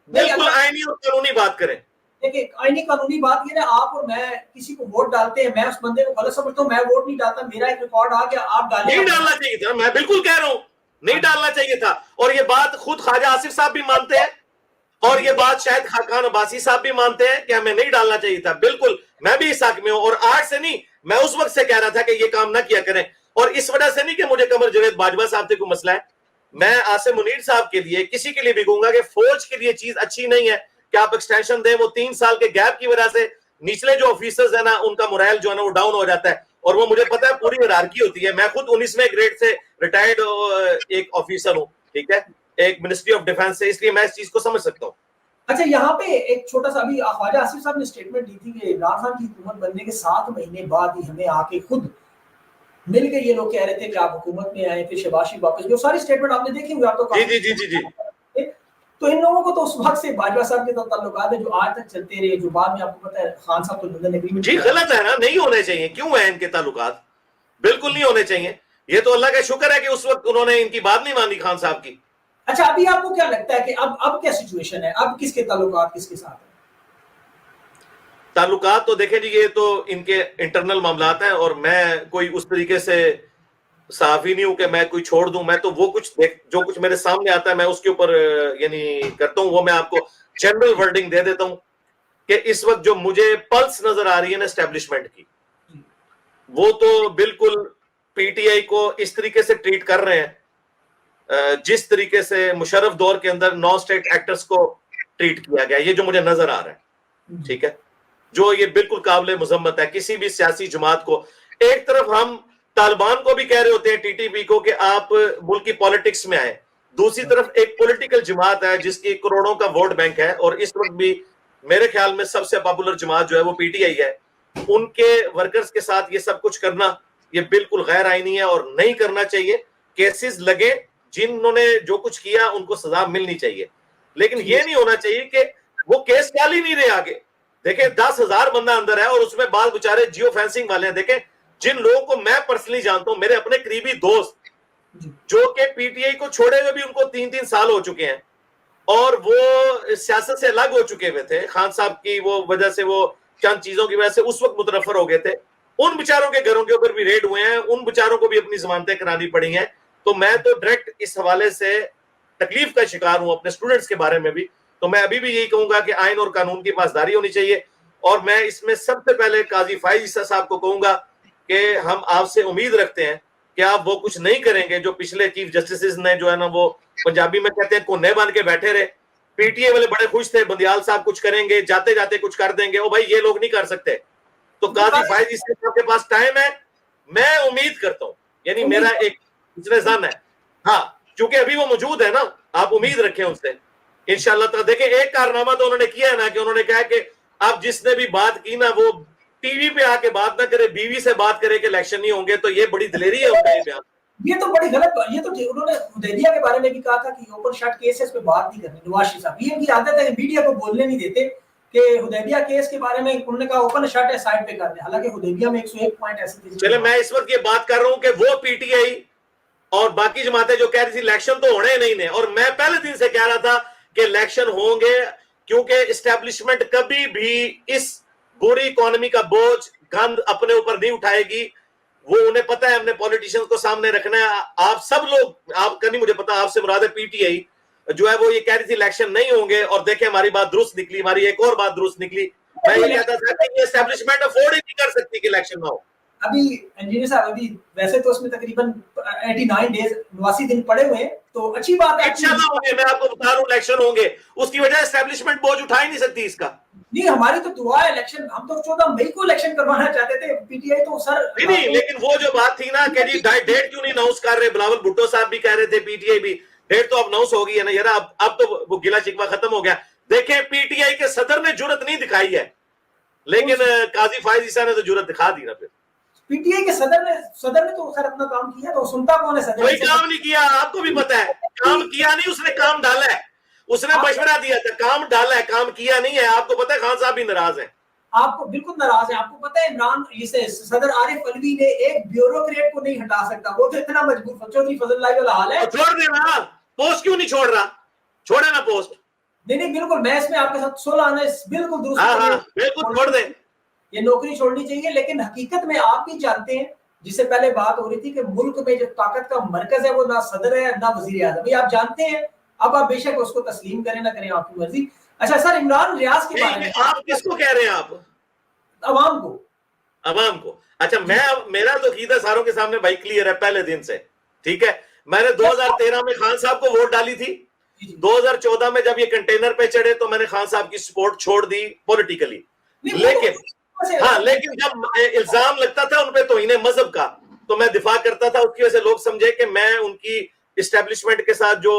بالکل آئینی اور قانونی بات کریں. دیکھیں, آئینی قانونی بات یہ ہے, آپ اور میں کسی کو ووٹ ڈالتے ہیں, میں اس بندے کو غلط سمجھتا ہوں, میں ووٹ نہیں ڈالتا, میرا ایک ریکارڈ آ گیا, آپ ڈالیں. نہیں ڈالنا چاہیے تھا, میں بالکل کہہ رہا ہوں نہیں ڈالنا چاہیے تھا. اور یہ بات خود خواجہ آصف صاحب بھی مانتے ہیں, اور یہ بات شاید خاقان عباسی صاحب بھی مانتے ہیں کہ ہمیں نہیں ڈالنا چاہیے تھا. بالکل میں بھی اس حق میں ہوں, اور آج سے نہیں, میں اس وقت سے کہہ رہا تھا کہ یہ کام نہ کیا کریں. اور اس وجہ سے نہیں کہ مجھے قمر جاوید باجوہ صاحب سے کوئی مسئلہ ہے. میں عاصم منیر صاحب کے لیے, کسی کے لیے بھی کہوں گا کہ فوج کے لیے چیز اچھی نہیں ہے کہ آپ ایکسٹینشن دیں. وہ 3 سال کے گیپ کی وجہ سے نچلے جو آفیسرز ہیں نا, ان کا مورائل جو ہے نا وہ ڈاؤن ہو جاتا ہے. اور وہ مجھے پتا ہے پوری ہیرارکی ہوتی ہے. میں خود 19ویں گریڈ سے ریٹائرڈ ایک آفیسر ہوں, ٹھیک ہے. ایک منسٹری آف ڈیفینس سے، اس لیے میں اس چیز کو سمجھ سکتا ہوں. اچھا یہاں پہ ایک چھوٹا سا ابھی خواجہ آصف صاحب نے اسٹیٹمنٹ دی تھی کہ عمران خان کی حکومت بننے کے 7 مہینے بعد ہی ہمیں آ کے خود مل کے یہ لوگ کہہ رہے تھے کہ آپ حکومت میں آئے تھے، شہباز شریف واپس گئے. ساری اسٹیٹمنٹ آپ نے دیکھی ہوئی، آپ تو جی. تو ان لوگوں کو تو اس وقت سے باجوہ صاحب کے تو تعلقات ہیں جو آج تک چلتے رہے، جو بعد میں آپ کو پتہ ہے خان صاحب تو لندن ایگریمنٹ. جی غلط ہے نا، نہیں ہونے چاہیے. کیوں ہیں ان کے تعلقات؟ بالکل نہیں ہونے چاہیے. یہ تو اللہ کا شکر ہے کہ اس وقت انہوں نے ان کی بات نہیں مانی خان صاحب کی. اچھا ابھی آپ کو کیا لگتا ہے کہ اب کیا سچویشن ہے، اب کس کے تعلقات کس کے ساتھ ہیں؟ تعلقات تو دیکھیں جی یہ تو ان کے انٹرنل معاملات ہیں، اور میں کوئی اس طریقے سے صحافی نہیں ہوں کہ میں کوئی چھوڑ دوں. میں تو وہ جو کچھ میرے سامنے آتا ہے میں اس کے اوپر یعنی کرتا ہوں. وہ میں آپ کو جنرل ورڈنگ دے دیتا ہوں کہ اس وقت جو مجھے پلس نظر آ رہی ہے نا اسٹیبلشمنٹ کی، وہ تو بالکل پی ٹی آئی کو اس طریقے سے ٹریٹ کر رہے ہیں جس طریقے سے مشرف دور کے اندر نان اسٹیٹ ایکٹرز کو ٹریٹ کیا گیا. یہ جو مجھے نظر آ رہا ہے، ٹھیک ہے، جو یہ بالکل قابل مذمت ہے. کسی بھی سیاسی جماعت کو، ایک طرف ہم طالبان کو بھی کہہ رہے ہوتے ہیں ٹی ٹی پی کو کہ آپ ملک کی پالیٹکس میں آئیں، دوسری طرف ایک پولیٹیکل جماعت ہے جس کی کروڑوں کا ووٹ بینک ہے، اور اس وقت بھی میرے خیال میں سب سے پاپولر جماعت جو ہے وہ پی ٹی آئی ہے. ان کے ورکرز کے ساتھ یہ سب کچھ کرنا یہ بالکل غیر آئینی ہے اور نہیں کرنا چاہیے. کیسز لگے، جنہوں نے جو کچھ کیا ان کو سزا ملنی چاہیے، لیکن یہ نہیں ہونا چاہیے کہ وہ کیس چل ہی نہیں رہے آگے. دیکھیں 10,000 بندہ اندر ہے اور اس میں بعض بےچارے جیو فینسنگ والے ہیں. دیکھیں جن لوگوں کو میں پرسنلی جانتا ہوں، میرے اپنے قریبی دوست جو کہ پی ٹی آئی کو چھوڑے ہوئے بھی ان کو 3 سال ہو چکے ہیں، اور وہ سیاست سے الگ ہو چکے ہوئے تھے. خان صاحب کی وہ وجہ سے، وہ چند چیزوں کی وجہ سے اس وقت متنفر ہو گئے تھے. ان بیچاروں کے گھروں کے اوپر بھی ریڈ ہوئے ہیں، ان بیچاروں کو بھی اپنی ضمانتیں کرانی پڑی ہیں. تو میں تو ڈائریکٹ اس حوالے سے تکلیف کا شکار ہوں اپنے اسٹوڈنٹس کے بارے میں بھی. تو میں ابھی بھی یہی کہوں گا کہ آئین اور قانون کی پاسداری ہونی چاہیے. اور میں اس میں سب سے پہلے قاضی فائز عیسیٰ صاحب کو کہوں گا کہ ہم آپ سے امید رکھتے ہیں کہ آپ وہ کچھ نہیں کریں گے جو پچھلے چیف جسٹسز نے جو ہے نا، وہ پنجابی میں کہتے ہیں کونے بن کے بیٹھے رہے. پی ٹی اے والے بڑے خوش تھے بندیال صاحب کچھ کریں گے، جاتے جاتے کچھ کر دیں گے. او بھائی یہ لوگ نہیں کر سکتے. تو قاضی فائز عیسیٰ صاحب کے پاس ٹائم ہے. میں امید کرتا ہوں، یعنی میرا ایک زن ہے، ہاں چونکہ ابھی وہ موجود ہے نا، آپ امید رکھیں ان سے انشاءاللہ تعالی. دیکھیں ایک کارنامہ تو انہوں نے کیا ہے نا کہ انہوں نے کہا کہ اب جس نے بھی بات کی نا وہ ٹی وی پہ آ کے بات نہ کرے، بیوی سے بات کرے کہ الیکشن نہیں ہوں گے. تو یہ بڑی دلیری ہے ان کا یہ بیان. یہ تو بڑی غلط بات. یہ تو انہوں نے حدیبیہ کے بارے میں بھی کہا تھا کہ اوپن شٹ کیسز پہ بات نہیں کرنی. نواز شریف صاحب یہ ان کی عادت ہے کہ میڈیا کو بولنے نہیں دیتے کہ حدیبیہ کیس کے بارے میں انہوں نے کہا اوپن شٹ ہے، سائڈ پہ کر دیں. حالانکہ حدیبیہ میں 101 پوائنٹ ایسے تھے. چلے میں اس وقت یہ بات کر رہا ہوں کہ وہ پی ٹی آئی اور باقی جماعتیں جو کہہ رہی تھی الیکشن تو ہونے نہیں نے، اور میں پہلے دن سے کہہ رہا تھا کہ الیکشن ہوں گے، کیونکہ اسٹیبلشمنٹ کبھی بھی اس بری اکانومی کا بوجھ گند اپنے اوپر نہیں اٹھائے گی. وہ انہیں پتہ ہے ہم نے پولیٹیشنز کو سامنے رکھنا ہے. آپ سب لوگ، آپ کا نہیں مجھے پتا، آپ سے مراد ہے پی ٹی آئی جو ہے وہ یہ کہہ رہی تھی الیکشن نہیں ہوں گے، اور دیکھیں ہماری بات درست نکلی. ہماری ایک اور بات درست نکلی. میں یہ کہتا تھا کہ یہ اسٹیبلشمنٹ افورڈ ہی نہیں کر سکتی کہ الیکشن نہ ہو. ابھی انجینئر صاحب ابھی ویسے تو اس میں تقریباً 89 ڈیز 89 دن پڑے ہوئے ہیں، تو اچھی بات ہے. انشاءاللہ ہوں گے، میں آپ کو بتا رہا ہوں الیکشن ہوں گے. اس کی وجہ اسٹیبلشمنٹ بوجھ اٹھا ہی نہیں سکتی اس کا. نہیں ہماری تو دعا ہے الیکشن، ہم تو 14 مئی کو الیکشن کروانا چاہتے تھے. پی ٹی آئی تو سر نہیں، لیکن وہ جو بات تھی نا کہ جی ڈیٹ کیوں نہیں اناؤنس کر رہے، بلاول بھٹو صاحب بھی کہہ رہے تھے، پی ٹی آئی بھی، ڈیٹ تو اب اناؤنس ہو گئی ہے نا یار. اب تو وہ گلا شکوہ ختم ہو گیا. دیکھیں پی ٹی آئی کے صدر نے جرت نہیں دکھائی ہے، لیکن قاضی فائز عیسیٰ نے تو جرت دکھا دی نا. پھر پی ٹی آئی کے صدر نے تو خیر اپنا کام کیا، تو سنتا کون ہے صدر؟ کوئی کام نہیں کیا، آپ کو بھی پتا ہے. کام کیا نہیں، اس نے کام ڈالا ہے. اس نے مشورہ دیا تھا، کام ڈالا ہے، کام کیا نہیں ہے. آپ کو پتا ہے خان صاحب بھی ناراض ہیں. آپ کو بالکل ناراض ہیں. آپ کو پتا ہے عمران صدر عارف علوی نے ایک بیوروکریٹ کو نہیں ہٹا سکتا. وہ تو اتنا مجبور چودھری فضل اللہ والا حال ہے. چھوڑ دینا پوسٹ، کیوں نہیں چھوڑ رہا؟ چھوڑے نا پوسٹ. نہیں بالکل میں اس میں آپ کے ساتھ صلح آنا بالکل درست. ہاں بالکل چھوڑ دیں، یہ نوکری چھوڑنی چاہیے. لیکن حقیقت میں آپ بھی جانتے ہیں، جس سے پہلے بات ہو رہی تھی کہ ملک میں جو طاقت کا مرکز ہے وہ نہ صدر ہے نہ وزیر اعظم. یہ آپ جانتے ہیں. اب آپ بے شک اس کو تسلیم کریں نہ کریں، آپ کی مرضی. اچھا سر، عمران ریاض کے بارے میں آپ کس کو کہہ رہے ہیں؟ آپ عوام کو. عوام کو. اچھا میرا تو عقیدہ ساروں کے سامنے بھائی کلیئر ہے پہلے دن سے، ٹھیک ہے. میں نے 2013 میں خان صاحب کو ووٹ ڈالی تھی. 2014 میں جب یہ کنٹینر پہ چڑھے تو میں نے خان صاحب کی سپورٹ چھوڑ دی پولیٹیکلی. لیکن جب الزام لگتا تھا ان پہ توہین مذہب کا تو میں دفاع کرتا تھا. اس کی وجہ سے لوگ سمجھے کہ میں ان کی اسٹیبلشمنٹ کے ساتھ جو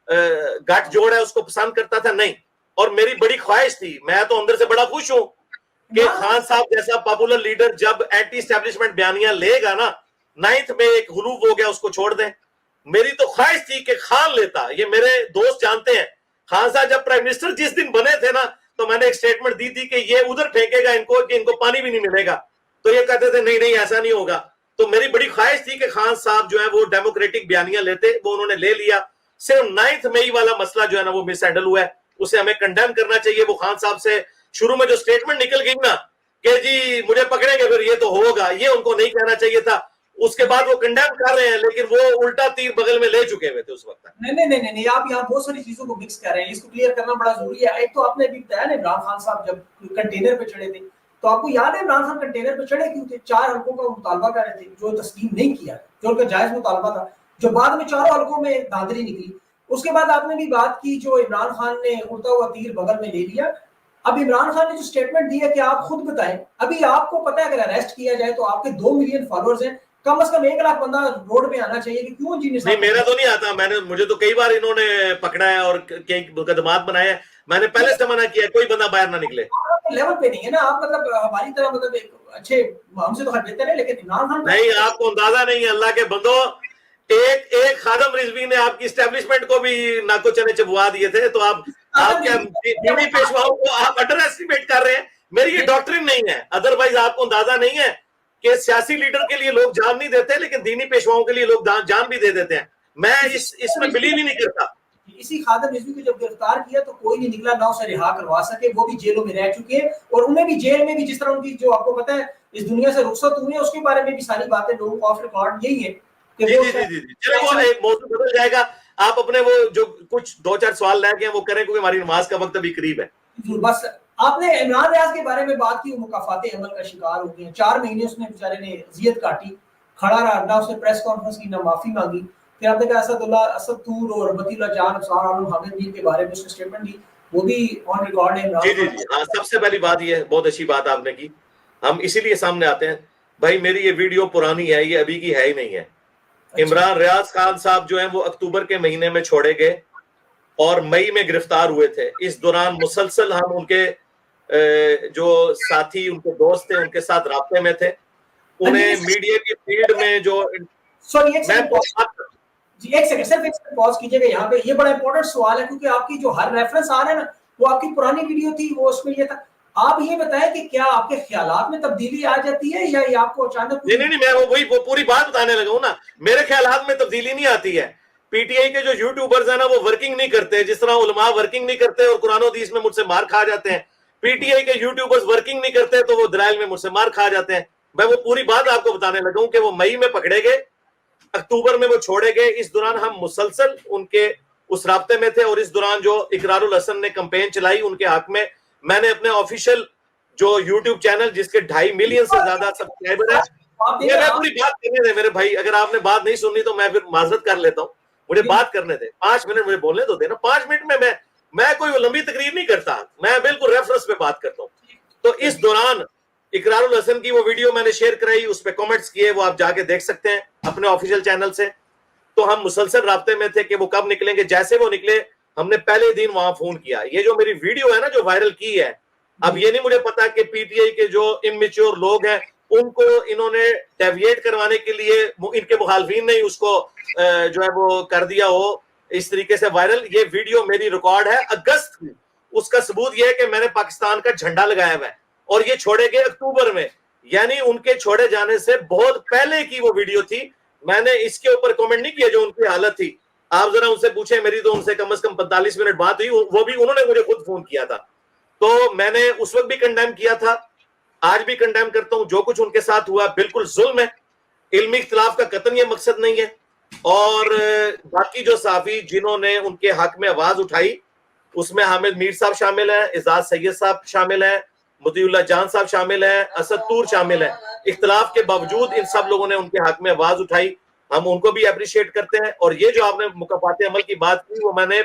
گٹ جوڑ ہے اس کو پسند کرتا تھا, نہیں. اور میری بڑی خواہش تھی, میں تو اندر سے بڑا خوش ہوں کہ خان صاحب جیسا پاپولر لیڈر جب اینٹی اسٹیبلشمنٹ بیانیاں لے گا نا, 9th میں ایک غلوف ہو گیا اس کو چھوڑ دیں. میری تو خواہش تھی کہ خان لیتا. یہ میرے دوست جانتے ہیں, خان صاحب جب پرائم منسٹر جس دن بنے تھے نا, تو میں نے ایک سٹیٹمنٹ دی تھی کہ یہ ادھر پھینکے گا ان کو کہ ان کو پانی بھی نہیں ملے گا. تو یہ کہتے تھے نہیں نہیں ایسا نہیں ہوگا. تو میری بڑی خواہش تھی کہ خان صاحب جو ہے وہ ڈیموکریٹک بیانیاں لیتے, وہ انہوں نے لے لیا. صرف 9 مئی والا مسئلہ جو ہے نا وہ مس ہینڈل ہوا ہے, اسے ہمیں کنڈیم کرنا چاہیے. وہ خان صاحب سے شروع میں جو سٹیٹمنٹ نکل گئی نا کہ جی مجھے پکڑیں گے پھر یہ تو ہوگا, یہ ان کو نہیں کہنا چاہیے تھا. اس کے بعد وہ کنڈیم کر رہے ہیں, لیکن وہ الٹا تیر بغل میں لے چکے ہوئے تھے اس وقت. نہیں, آپ یہاں بہت ساری چیزوں کو مکس کر رہے ہیں, اس کو کلیئر کرنا بڑا ضروری ہے. ایک تو آپ نے ابھی بتایا نا عمران خان صاحب جب کنٹینر پہ چڑھے تھے, تو آپ کو یاد ہے عمران خان کنٹینر پہ چڑھے کیوں تھے؟ 4 حلقوں کا مطالبہ کر رہے تھے جو تسلیم نہیں کیا, جو ان کا جائز مطالبہ تھا, جو بعد میں 4 حلقوں میں دھاندلی نکلی. اس کے بعد آپ نے بھی بات کی جو عمران خان نے اڑتا ہوا تیر بغل میں لے لیا. اب عمران خان نے جو سٹیٹمنٹ دی ہے کہ آپ خود بتائیں, ابھی آپ کو پتہ ہے اگر اریسٹ کیا جائے تو آپ کے 2 ملین فالوورز ہیں, کم از کم 1 لاکھ بندہ روڈ پہ آنا چاہیے کہ کیوں جی نہیں میرا تو نہیں آتا, مجھے تو کئی بار انہوں نے پکڑا ہے اور کئی مقدمات بنائے ہیں. میں نے پہلے سے منع کیا کوئی بندہ باہر نہ نکلے. لیول پہ نہیں ہے نا آپ, مطلب ہماری طرح مطلب ایک اچھے ہم سے تو خیر بہتر ہے, لیکن عمران خان نہیں آپ کو اندازہ نہیں ہے اللہ کے بندو, ایک خادم رضوی نے آپ کی اسٹیبلشمنٹ کو بھی ناکو چنے چبوا دیے تھے. تو آپ کیا دینی پیشواؤں کو آپ انڈر ایسٹیمیٹ کر رہے ہیں؟ میری یہ ڈاکٹرن نہیں ہے. ادروائز آپ کو اندازہ نہیں ہے کہ سیاسی لیڈر کے لیے لوگ جان نہیں دیتے, لیکن دینی پیشواؤں کے لیے لوگ جان بھی دے دیتے ہیں. میں اس میں بلیو ہی نہیں کرتا. اسی خادم رضوی کو جب گرفتار کیا تو کوئی نہیں نکلا نہ اسے رہا کروا سکے, وہ بھی جیلوں میں رہ چکے ہیں, اور انہیں بھی جیل میں بھی جس طرح ان کی جو آپ کو پتہ ہے اس دنیا سے رخصت ہوئے ہیں, اس کے بارے میں بھی ساری باتیں لوگوں کو آف ریکارڈ یہی ہے کہ جی چلو وہ ایک موضوع بدل جائے گا. آپ اپنے وہ جو کچھ 2-4 سوال لے گئے وہ کریں, کیونکہ ہماری نماز کا وقت ابھی قریب ہے. بس آپ نے عمران ریاض کے بارے میں بات کی, وہ مکافات عمل کا شکار ہو گئے. 4 مہینے اس نے بیچارے نے اذیت کاٹی, کھڑا رہا, نہ اس نے پریس کانفرنس کی نہ معافی مانگی. پھر آپ نے کہا اسد طور اور رحمت اللہ جان افسار عالم حامد میر کے بارے میں اس نے اسٹیٹمنٹ دی, وہ بھی آن ریکارڈ ہے. جی ہاں, سب سے پہلی بات یہ ہے, بہت اچھی بات آپ نے کی. ہم اسی لیے سامنے آتے ہیں بھائی, میری یہ ویڈیو پرانی ہے, یہ ابھی کی ہے ہی نہیں ہے. عمران ریاض خان صاحب جو ہیں وہ اکتوبر کے مہینے میں چھوڑے گئے اور مئی میں گرفتار ہوئے تھے. اس دوران مسلسل ہم ان کے جو ساتھی ان کے دوست تھے ان کے ساتھ رابطے میں تھے. انہیں میڈیا کی فیلڈ میں جو جی ایک سیکنڈ صرف ایک سیکنڈ پاز کیجئے گا یہاں پہ, یہ بڑا امپورٹنٹ سوال ہے کیونکہ آپ کی جو ہر ریفرنس آ رہا ہے نا وہ آپ کی پرانی ویڈیو تھی, وہ اس میں یہ تھا. آپ یہ بتائیں کہ کیا آپ کے خیالات میں تبدیلی آ جاتی ہے یا یہ آپ کو اچانک؟ نہیں میں وہی پوری بات بتانے لگا ہوں نا. میرے خیالات میں تبدیلی نہیں آتی ہے. پی ٹی آئی کے جو یوٹیوبرز ہیں نا وہ ورکنگ نہیں کرتے, جس طرح علماء ورکنگ نہیں کرتے اور قرآن و حدیث میں مجھ سے مار کھا جاتے ہیں. پی ٹی آئی کے یوٹیوبرز ورکنگ نہیں کرتے تو وہ دلائل میں مجھ سے مار کھا جاتے ہیں. میں وہ پوری بات آپ کو بتانے لگا ہوں کہ وہ مئی میں پکڑے گئے, اکتوبر میں وہ چھوڑے گئے. اس دوران ہم مسلسل ان کے اس رابطے میں تھے, اور اس دوران جو اقرار الحسن نے کمپین چلائی ان کے حق میں نے اپنے آفیشیل جو یوٹیوب چینل جس کے 2.5 ملین سے زیادہ سبسکرائبر ہیں, یہ میں پوری بات کرنے دے میرے بھائی. اگر آپ نے بات نہیں سننی تو میں پھر معذرت کر لیتا ہوں, مجھے بات کرنے دے. 5 منٹ مجھے بولنے تو دے نا. 5 منٹ میں کوئی لمبی تقریر نہیں کرتا, میں بالکل ریفرنس پہ بات کرتا ہوں. تو اس دوران اقرار الحسن کی وہ ویڈیو میں نے شیئر کرائی, اس پہ کمنٹس کیے, وہ آپ جا کے دیکھ سکتے ہیں اپنے آفیشیل چینل سے. تو ہم مسلسل رابطے میں تھے کہ وہ کب نکلیں گے. جیسے وہ نکلے ہم نے پہلے دن وہاں فون کیا. یہ جو میری ویڈیو ہے نا جو وائرل کی ہے, اب یہ نہیں مجھے پتا کہ پی ٹی آئی کے جو اممیچور لوگ ہیں ان کو انہوں نے ڈیویٹ کروانے کے لیے ان کے مخالفین نے اس کو جو ہے وہ کر دیا ہو اس طریقے سے وائرل. یہ ویڈیو میری ریکارڈ ہے اگست کی. اس کا ثبوت یہ ہے کہ میں نے پاکستان کا جھنڈا لگایا ہوا ہے, اور یہ چھوڑے گئے اکتوبر میں, یعنی ان کے چھوڑے جانے سے بہت پہلے کی وہ ویڈیو تھی. میں نے اس کے اوپر کمنٹ نہیں کیا جو ان کی حالت تھی. آپ ذرا ان سے پوچھیں, میری تو ان سے کم از کم 45 منٹ بات ہوئی, وہ بھی انہوں نے مجھے خود فون کیا تھا. تو میں نے اس وقت بھی کنڈیم کیا تھا, آج بھی کنڈیم کرتا ہوں. جو کچھ ان کے ساتھ ہوا بالکل ظلم ہے, علمی اختلاف کا قطعاً یہ مقصد نہیں ہے. اور باقی جو صحافی جنہوں نے ان کے حق میں آواز اٹھائی, اس میں حامد میر صاحب شامل ہیں, اعزاز سید صاحب شامل ہیں, مطیع اللہ جان صاحب شامل ہیں, اسد طور شامل ہیں. اختلاف کے باوجود ان سب لوگوں نے ان کے حق میں آواز اٹھائی, ہم ان کو بھی اپریشیٹ کرتے ہیں. اور یہ جو آپ نے مکافات عمل کی بات کی, وہ میں نے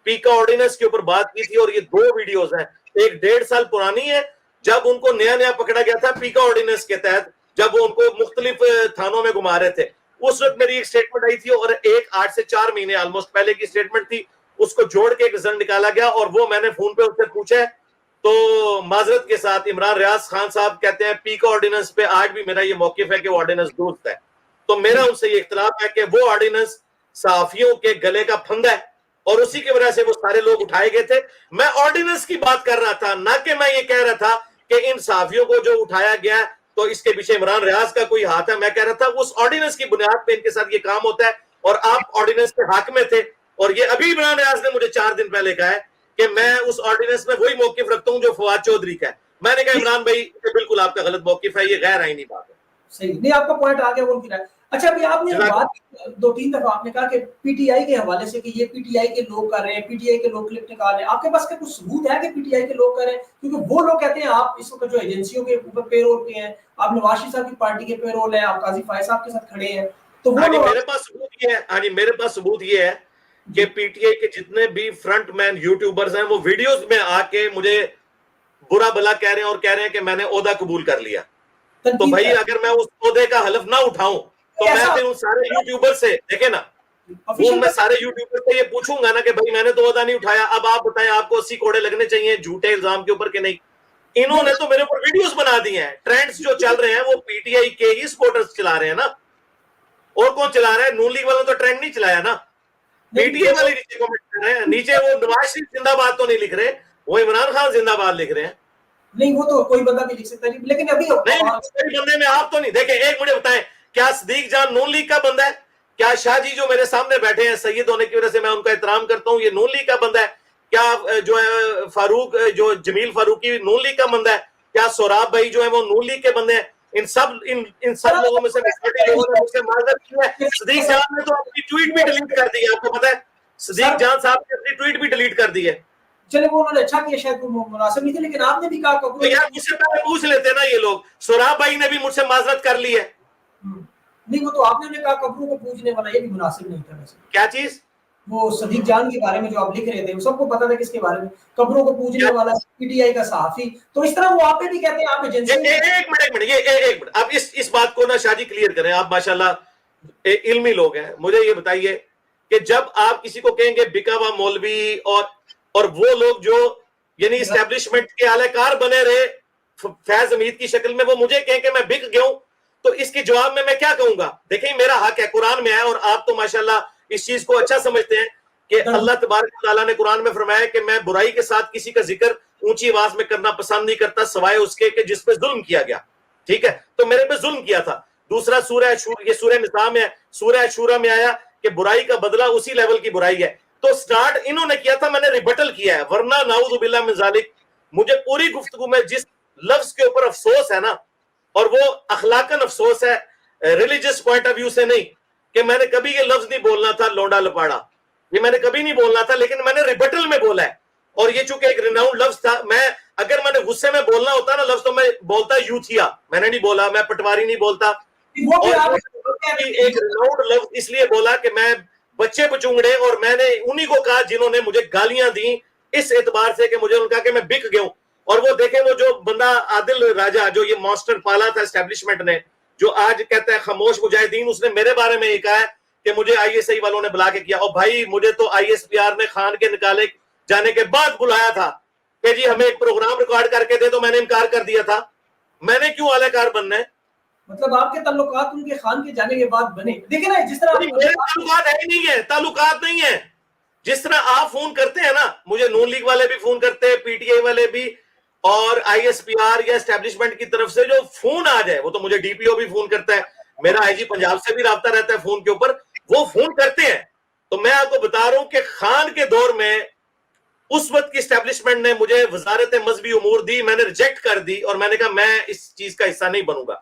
پیکا آرڈیننس کے اوپر بات کی تھی, اور یہ 2 ویڈیوز ہیں. ایک 1.5 سال پرانی ہے جب ان کو نیا پکڑا گیا تھا پیکا آرڈیننس کے تحت, جب وہ ان کو مختلف تھانوں میں گھما رہے تھے. اس وقت میری ایک سٹیٹمنٹ آئی تھی, اور ایک 8 سے 4 مہینے آلموسٹ پہلے کی سٹیٹمنٹ تھی. اس کو جوڑ کے ایک رزلٹ نکالا گیا اور وہ میں نے فون پہ اس سے پوچھا ہے تو معذرت کے ساتھ عمران ریاض خان صاحب کہتے ہیں پی کا آرڈیننس پہ آج بھی میرا یہ موقف ہے کہ وہ آرڈیننس درست ہے. تو میرا ان سے یہ اختلاف ہے کہ وہ آرڈیننس صحافیوں کے گلے کا پھندا ہے اور اسی کی وجہ سے وہ سارے لوگ اٹھائے گئے تھے. میں آرڈیننس کی بات کر رہا تھا, نہ کہ میں یہ کہہ رہا تھا کہ ان صحافیوں کو جو اٹھایا گیا ہے تو اس کے پیچھے عمران ریاض کا کوئی ہاتھ ہے. میں کہہ رہا تھا اس آرڈیننس کی بنیاد پہ ان کے ساتھ یہ کام ہوتا ہے اور آپ آرڈیننس کے حق میں تھے. اور یہ ابھی عمران ریاض نے مجھے 4 دن پہلے کہا ہے کہ میں اس آرڈیننس میں وہی موقف رکھتا ہوں جو فواد چودھری کا ہے. میں نے کہا عمران بھائی یہ بالکل آپ کا غلط موقف ہے, یہ غیر آئینی بات ہے. صحیح نہیں, آپ کا پوائنٹ آ گیا وہ رہا ہے. اچھا ابھی آپ نے بات 2-3 دفعہ آپ نے کہا کہ پی ٹی آئی کے حوالے سے کہ یہ پی ٹی آئی کے لوگ کر رہے ہیں, پی ٹی آئی کے لوگ کلپ نکال رہے ہیں. آپ کے پاس کچھ ثبوت ہے کہ پی ٹی آئی کے لوگ کر رہے ہیں؟ کیونکہ وہ لوگ کہتے ہیں آپ اس وقت جو ایجنسیوں کے اوپر پے رول پہ ہیں, آپ نواز شریف صاحب کی پارٹی کے پے رول ہیں, آپ قاضی فائز صاحب کے ساتھ کھڑے ہیں, تو وہ میرے پاس ثبوت یہ ہے, میرے پاس ثبوت یہ ہے کہ پی ٹی آئی کے جتنے بھی فرنٹ مین یوٹیوبرز ہیں وہ ویڈیوز میں آ کے مجھے برا بلا کہہ رہے ہیں اور کہہ رہے ہیں کہ میں نے عہدہ قبول کر لیا. تو بھائی اگر میں اس عہدے کا حلف نہ اٹھاؤں تو میں پھر ان سارے یوٹیوبر سے دیکھیں نا, میں سارے یوٹیوبر سے یہ پوچھوں گا نا کہ بھائی میں نے تو عہدہ نہیں اٹھایا, اب آپ بتائیں آپ کو 80 کوڑے لگنے چاہیے جھوٹے الزام کے اوپر کہ نہیں. انہوں نے تو میرے اوپر ویڈیوز بنا دی ہیں. ٹرینڈز جو چل رہے ہیں وہ پی ٹی آئی کے ہی سپورٹرز چلا رہے ہیں نا, اور کون چلا رہا ہے؟ نون لیگ والوں تو ٹرینڈ نہیں چلایا نا, پی ٹی آئی والے نیچے کمنٹ کر رہے ہیں. نیچے وہ نواز شریف زندہ باد تو نہیں لکھ رہے, وہ عمران خان زندہ باد لکھ رہے ہیں. نہیں وہ تو کوئی بندہ بھی لکھ سکتا ہے, لیکن ابھی بندے میں آپ تو نہیں. دیکھیں ایک مجھے بتائیں, کیا صدیق جان نون لیگ کا بندہ ہے؟ کیا شاہ جی جو میرے سامنے بیٹھے ہیں سید ہونے کی وجہ سے میں ان کا احترام کرتا ہوں, یہ نون لیگ کا بندہ ہے؟ کیا جو ہے فاروق جو جمیل فاروقی نون لیگ کا بندہ ہے؟ کیا سوراب بھائی جو ہے وہ نون لیگ کے بندے ہیں؟ ان سب لوگوں میں سے لوگوں نے مجھ سے معذرت کی ہے. صدیق جان نے تو اپنی ٹویٹ بھی ڈیلیٹ کر دی ہے, آپ کو پتا ہے صدیق جان صاحب نے اپنی ٹویٹ بھی ڈیلیٹ کر دی ہے. چلے وہ انہوں نے اچھا کیا, شاید وہ مناسب نہیں تھے, لیکن آپ نے بھی کہا تو یار مجھ سے پہلے پوچھ لیتے نا یہ لوگ. سوراب بھائی نے بھی مجھ سے معذرت کر لی ہے. نہیں وہ تو آپ نے کہا قبروں کو پوجنے والا, یہ بھی مناسب نہیں تھا. ویسے کیا چیز؟ وہ صدیق جان کے بارے میں جو آپ لکھ رہے تھے, وہ سب کو پتا تھا کس کے بارے میں, قبروں کو پوجنے والا پی ٹی آئی کا صحافی. تو اس طرح وہ آپ پہ بھی کہتے ہیں آپ ایجنسی. ایک منٹ آپ اس بات کو نا شادی کلیئر کریں. آپ ماشاءاللہ علمی لوگ ہیں, مجھے یہ بتائیے کہ جب آپ کسی کو کہیں گے بکا ہوا مولوی اور وہ لوگ جو یعنی اسٹیبلشمنٹ کے اعلی کار بنے رہے فیض حمید کی شکل میں, وہ مجھے کہیں کہ میں بک گیا ہوں, تو اس کے جواب میں کیا کہوں گا؟ دیکھیں میرا حق ہے, قرآن میں ہے, اور آپ تو ماشاءاللہ اس چیز کو اچھا سمجھتے ہیں کہ اللہ تبارک و تعالیٰ نے قرآن میں فرمایا کہ میں برائی کے ساتھ کسی کا ذکر اونچی آواز میں کرنا پسند نہیں کرتا سوائے اس کے کہ جس پہ ظلم کیا گیا. ٹھیک ہے, تو میرے پہ ظلم کیا تھا. دوسرا یہ سورہ نساء میں سورہ شورا میں آیا کہ برائی کا بدلہ اسی لیول کی برائی ہے. تو سٹارٹ انہوں نے کیا تھا, میں نے ریبٹل کیا ہے, ورنہ نعوذ باللہ من ذالک مجھے پوری گفتگو میں جس لفظ کے اوپر افسوس ہے نا, اور وہ اخلاقاً افسوس ہے, ریلیجس پوائنٹ آف ویو سے نہیں, کہ میں نے کبھی یہ لفظ نہیں بولنا تھا لونڈا لپاڑا, یہ میں نے کبھی نہیں بولنا تھا, لیکن میں نے ریبٹل میں بولا ہے. اور یہ چونکہ ایک ریناؤنڈ لفظ تھا, اگر میں نے غصے میں بولنا ہوتا نا لفظ تو میں بولتا یوتھیا, میں نے نہیں بولا, میں پٹواری نہیں بولتا. اور ایک ریناؤنڈ لفظ اس لیے بولا کہ میں بچے بچونگڑے, اور میں نے انہی کو کہا جنہوں نے مجھے گالیاں دی اس اعتبار سے کہ مجھے ان کا کہ میں بک گیا ہوں. اور وہ دیکھیں وہ جو بندہ عادل راجہ جو یہ مانسٹر پالا تھا اسٹیبلشمنٹ نے, جو آج کہتا ہے خاموش مجاہدین, اس نے میرے بارے میں یہ کہا ہے کہ مجھے آئی ایس آئی والوں نے بلا کے کیا. اور بھائی مجھے تو آئی ایس پی آر نے خان کے نکالے جانے کے بعد بلایا تھا کہ جی ہمیں ایک پروگرام ریکارڈ کر کے دے, تو میں نے انکار کر دیا تھا. میں نے کیوں اعلی کار بننا ہے؟ مطلب آپ کے تعلقات ان کے خان کے جانے کے بعد بنے. دیکھیں نا جس طرح میرے تعلقات ہے نہیں ہے, تعلقات نہیں ہے. جس طرح آپ فون کرتے ہیں نا, مجھے نون لیگ والے بھی فون کرتے ہیں, پی ٹی آئی والے بھی, اور آئی ایس پی آر یا اسٹیبلشمنٹ کی طرف سے جو فون آ جائے, وہ تو مجھے ڈی پی او بھی فون کرتا ہے, میرا آئی جی پنجاب سے بھی رابطہ رہتا ہے فون کے اوپر, وہ فون کرتے ہیں. تو میں آپ کو بتا رہا ہوں کہ خان کے دور میں اس وقت کی اسٹیبلشمنٹ نے مجھے وزارت مذہبی امور دی, میں نے ریجیکٹ کر دی, اور میں نے کہا میں اس چیز کا حصہ نہیں بنوں گا.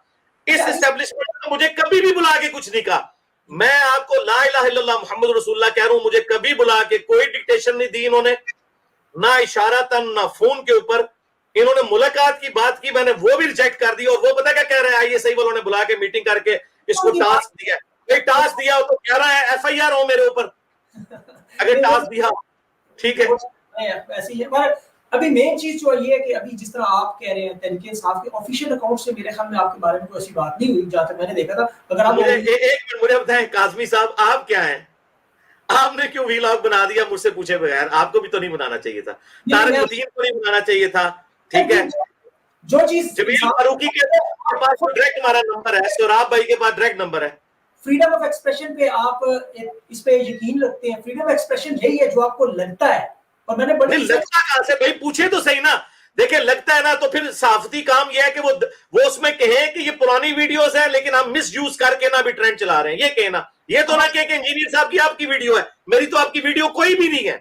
اس اسٹیبلشمنٹ نے مجھے کبھی بھی بلا کے کچھ نہیں کہا. میں آپ کو لا الہ الا اللہ محمد رسول اللہ کہہ رہا ہوں, مجھے کبھی بلا کے کوئی ڈکٹیشن نہیں دی انہوں نے, نہ اشارتاً نہ فون کے اوپر. انہوں نے ملاقات کی بات کی, میں نے وہ بھی ریجیکٹ کر دی. اور وہ پتہ کیا کہہ رہے ہیں, آئی ایس آئی والوں نے بلا کے میٹنگ کر کے اس کو ٹاسک دیا. ٹاسک دیا تو کہہ رہا ہے ایف آئی آر ہو میرے اوپر, اگر ٹاسک دیا ٹھیک ہے. ایسی ہے, پر ابھی مین چیز جو یہ ہے کہ ابھی جس طرح آپ کہہ رہے ہیں تحریک انصاف کے آفیشیل اکاؤنٹ سے میرے خیال میں آپ کے بارے میں کوئی ایسی بات نہیں ہوئی جہاں تک میں نے دیکھا تھا. اگر آپ مجھے بتائیں کاظمی صاحب آپ کیا ہیں, آپ نے کیوں ویلاگ بنا دیا مجھ سے پوچھے بغیر؟ آپ کو بھی تو نہیں بنانا چاہیے تھا, طارق مدین کو نہیں بنانا چاہیے تھا, ٹھیک ہے. جو چیز جمیل فاروقی کے پاس تو ڈائریکٹ ہمارا نمبر ہے, سوراب بھائی کے پاس ڈائریکٹ نمبر ہے. فریڈم آف ایکسپریشن پہ آپ اس پہ یقین رکھتے ہیں؟ فریڈم آف ایکسپریشن یہی ہے جو آپ کو لگتا ہے, اور میں نے بڑی نہیں لگتا کہاں سے بھائی, پوچھے تو صحیح نا. دیکھیں لگتا ہے نا تو پھر صحافتی کام یہ ہے کہ وہ اس میں کہیں کہ یہ پرانی ویڈیوز ہے لیکن ہم مس یوز کر کے نہ بھی ٹرینڈ چلا رہے ہیں, یہ کہنا. یہ تو نہ کہ انجینئر صاحب کی آپ کی ویڈیو ہے, میری تو آپ کی ویڈیو کوئی بھی نہیں ہے,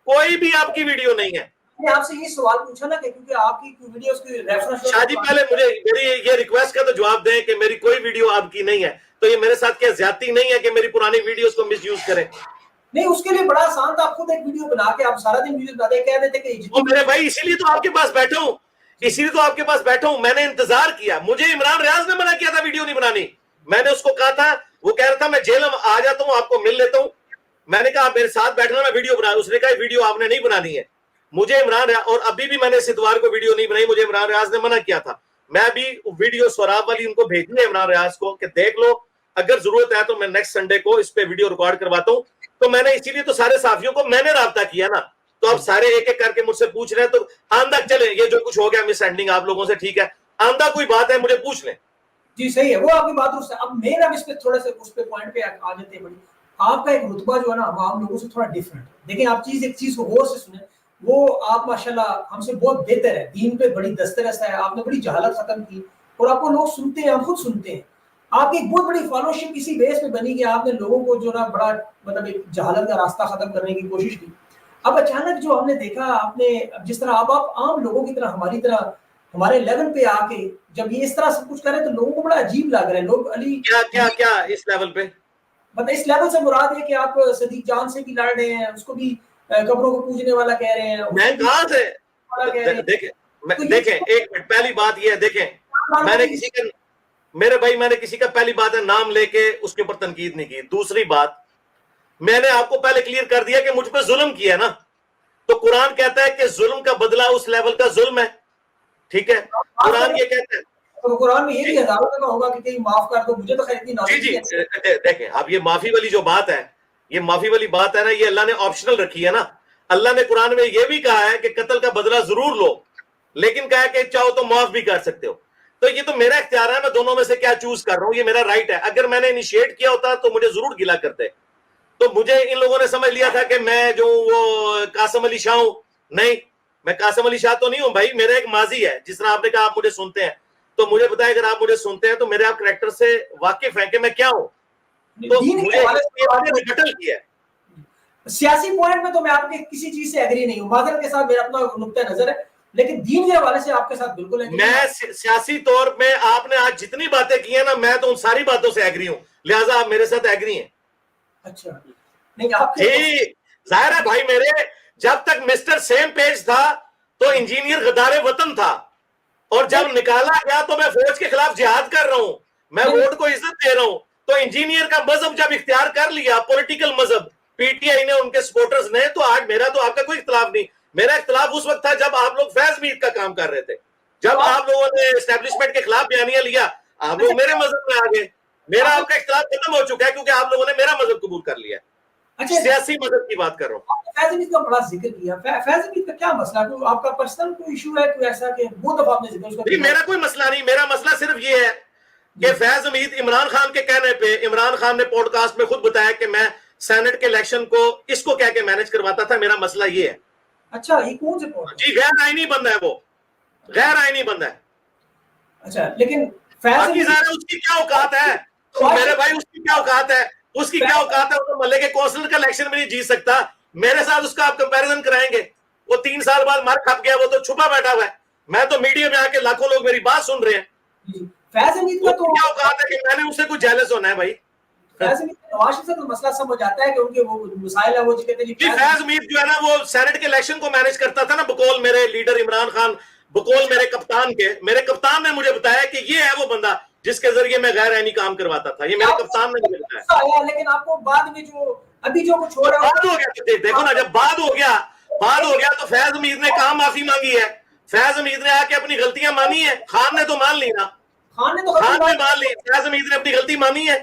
کوئی بھی آپ کی ویڈیو نہیں ہے. میں نے آپ سے یہ سوال پوچھا نا کہ کیونکہ آپ کی ویڈیوز کی ریفرنس شاہ جی پہلے مجھے میری یہ ریکویسٹ کا تو جواب دیں کہ میری کوئی ویڈیو آپ کی نہیں ہے, تو یہ میرے ساتھ کیا زیادتی نہیں ہے کہ میری پرانی ویڈیوز کو مس یوز کریں؟ نہیں, اس کے لیے بڑا آسان تھا, آپ خود ایک ویڈیو بنا کے آپ سارا دن ویڈیو بناتے کہہ دیتے کہ وہ میرے بھائی اسی لیے تو آپ کے پاس بیٹھا ہوں, اسی لیے تو آپ کے پاس بیٹھا ہوں. میں نے انتظار کیا, مجھے عمران ریاض نے منع کیا تھا ویڈیو نہیں بنانی. میں نے اس کو کہا تھا, وہ کہہ رہا تھا میں جیل آ جاتا ہوں آپ کو مل لیتا ہوں. میں نے کہا آپ میرے ساتھ بیٹھنا, میں ویڈیو بنا. اس نے کہا ویڈیو آپ نے نہیں بنانی ہے. مجھے عمران ریاض, اور ابھی بھی میں نے اس اتوار کو ویڈیو نہیں بنائی, مجھے عمران ریاض نے منع کیا تھا. میں بھی ویڈیو سوراب والی ان کو بھیجنی ہے عمران ریاض کو کہ دیکھ لو, اگر ضرورت ہے تو میں نیکسٹ سنڈے کو اس پہ ویڈیو ریکارڈ کرواتا ہوں. تو میں نے اسی لیے تو سارے صحافیوں کو میں نے رابطہ کیا نا. تو اب سارے ایک ایک کر کے مجھ سے پوچھ رہے ہیں, تو آندہ چلے یہ جو کچھ ہو گیا مس اینڈنگ آپ لوگوں سے, ٹھیک ہے, آندہ کوئی بات ہے مجھے پوچھ لیں. جی صحیح ہے, وہ آپ کی بات درست ہے. اب میرا اس پہ تھوڑا سا اس پہ پوائنٹ پہ آ جاتے ہیں. بڑی آپ کا ایک رتبہ جو ہے نا عوام لوگوں سے تھوڑا ڈفرنٹ ہے. دیکھیں آپ ایک چیز کو غور سے سنیں, وہ آپ ماشاءاللہ ہم سے بہت بہتر ہے, دین پہ بڑی دسترس ہے, آپ نے بڑی جہالت ختم کی, اور آپ کو لوگ سنتے ہیں, ہم خود سنتے ہیں. آپ کی ایک بہت بڑی فالوشپ اسی بیس پہ بنی کہ آپ نے لوگوں کو جو نا بڑا مطلب ایک جہالت کا راستہ ختم کرنے کی کوشش کی. اب اچانک جو ہم نے دیکھا, آپ نے جس طرح آپ عام لوگوں کی طرح ہماری طرح ہمارے لیول پہ آ کے جب یہ اس طرح سب کچھ کرے تو لوگوں کو بڑا عجیب لگ رہا ہے. لوگ علی کیا اس لیول پہ, مطلب اس لیول سے مراد ہے کہ آپ صدیق جان سے بھی لڑ رہے ہیں, اس کو بھی قبروں کو پوجنے والا کہہ رہے ہیں, میں کہاں سے دیکھیں ایک منٹ, پہلی بات یہ ہے, دیکھیں میں نے کسی کا, میرے بھائی میں نے کسی کا پہلی بات ہے نام لے کے اس کے اوپر تنقید نہیں کی. دوسری بات, میں نے آپ کو پہلے کلیئر کر دیا کہ مجھ پہ ظلم کیا ہے نا, تو قرآن کہتا ہے کہ ظلم کا بدلہ اس لیول کا ظلم ہے, ٹھیک ہے, قرآن یہ کہتا ہے. تو قرآن میں یہ بھی ہزاروں کا ہوگا کہ کہیں معاف کر دو, مجھے تو خیر اتنی نالج نہیں ہے. دیکھیں اب یہ معافی والی جو بات ہے, یہ معافی والی بات ہے نا, یہ اللہ نے آپشنل رکھی ہے نا. اللہ نے قرآن میں یہ بھی کہا ہے کہ قتل کا بدلہ ضرور لو, لیکن کہا کہ چاہو تو معاف بھی کر سکتے ہو. تو یہ تو میرا اختیار ہے, میں دونوں میں سے کیا چوز کر رہا ہوں, یہ میرا رائٹ ہے. اگر میں نے انیشیٹ کیا ہوتا تو مجھے ضرور گلا کرتے. تو مجھے ان لوگوں نے سمجھ لیا تھا کہ میں جو وہ قاسم علی شاہ ہوں. نہیں, میں قاسم علی شاہ تو نہیں ہوں بھائی, میرا ایک ماضی ہے. جس طرح آپ نے کہا آپ مجھے سنتے ہیں, تو مجھے بتائیں اگر آپ مجھے سنتے ہیں تو میرے آپ کریکٹر سے واقف ہیں کہ میں کیا ہوں. تو مجھے ریبٹل کیا ہے. سیاسی پوائنٹ میں تو میں آپ کے کسی چیز سے ایگری نہیں ہوں, معذرت کے ساتھ میرا اپنا نقطہ نظر ہے, لیکن دین کے حوالے سے آپ کے ساتھ بالکل ایگری. میں سیاسی طور میں آپ نے آج جتنی باتیں کی ہیں نا, میں تو ان ساری باتوں سے ایگری ہوں, لہٰذا آپ میرے ساتھ ایگری ہیں. اچھا نہیں آپ جی ظاہر ہے بھائی میرے, جب تک مسٹر سیم پیج تھا تو انجینئر غدار وطن تھا, اور جب نکالا گیا تو میں فوج کے خلاف جہاد کر رہا ہوں, میں ووٹ کو عزت دے رہا ہوں. تو انجینئر کا مذہب جب اختیار کر لیا, پولیٹیکل مذہب, پی ٹی آئی نے, ان کے سپورٹرز نے, تو آج میرا تو آپ کا کوئی اختلاف نہیں. میرا اختلاف اس وقت تھا جب آپ لوگ فیض میر کا کام کر رہے تھے, جب آپ لوگوں نے اسٹیبلشمنٹ کے خلاف بیانیہ لیا, آپ لوگ میرے مذہب میں آ گئے. میرا آپ کا اختلاف ختم ہو چکا ہے کیونکہ آپ لوگوں نے میرا مذہب قبول کر لیا. سیاسی مذہب کی بات کر رہا ہوں. فیض امید کا بڑا ذکر کیا, فیض امید کا کیا مسئلہ ہے, آپ کا پرسنل کوئی ایشو ہے کوئی ایسا کہ وہ دفعہ آپ نے ذکر اس کا؟ میرا کوئی مسئلہ نہیں, میرا مسئلہ صرف یہ ہے کہ فیض امید عمران خان کے کہنے پہ, عمران خان نے پوڈ کاسٹ میں خود بتایا کہ میں سینٹ کے الیکشن کو اس کو کہہ کے مینج کرواتا تھا. میرا مسئلہ یہ ہے. اچھا یہ کون سے پوڈ؟ جی غیر آئینی بندہ ہے, وہ غیر آئینی بندہ ہے. اچھا لیکن فیض باقی ظاہر اس کی کیا اوقات ہے میرے بھائی, اس کی کیا اوقات ہے, اس کی کیا اوقات ہے, وہ محلے کے کونسلر کا الیکشن میں نہیں جیت سکتا. میرے ساتھ اس کا آپ کمپیریزن کرائیں گے, وہ 3 سال بعد مار کھپ گیا, وہ تو چھپا بیٹھا ہوا ہے. میں تو میڈیا میں آ کے لاکھوں لوگ میری بات سن رہے ہیں. فیض امید کا تو کیا اوقات ہے کہ میں نے اسے کچھ جیلس ہونا ہے بھائی. فیض امید کا نواز شریف سے تو مسئلہ سمجھ آتا ہے کہ ان کے وہ مسائل ہے, وہ جو کہتے ہیں جی فیض امید جو ہے نا وہ سینٹ کے الیکشن کو مینج کرتا تھا نا, بقول میرے لیڈر عمران خان, بقول میرے کپتان کے. میرے کپتان نے مجھے بتایا کہ یہ ہے وہ بندہ جس کے ذریعے میں غیر آئینی کام کرواتا تھا. یہ میرے کپتان نے مجھے بتایا. لیکن آپ کو بعد میں جو ابھی جو کچھ ہو رہا ہے, بعد ہو گیا, دیکھو نا, جب بعد ہو گیا تو فیض امید نے کہاں معافی مانگی ہے. فیض امید نے آ کے اپنی غلطیاں مانی ہے. خان نے تو مان لی نا, خان نے مان لی. فیض امید نے اپنی غلطی مانی ہے.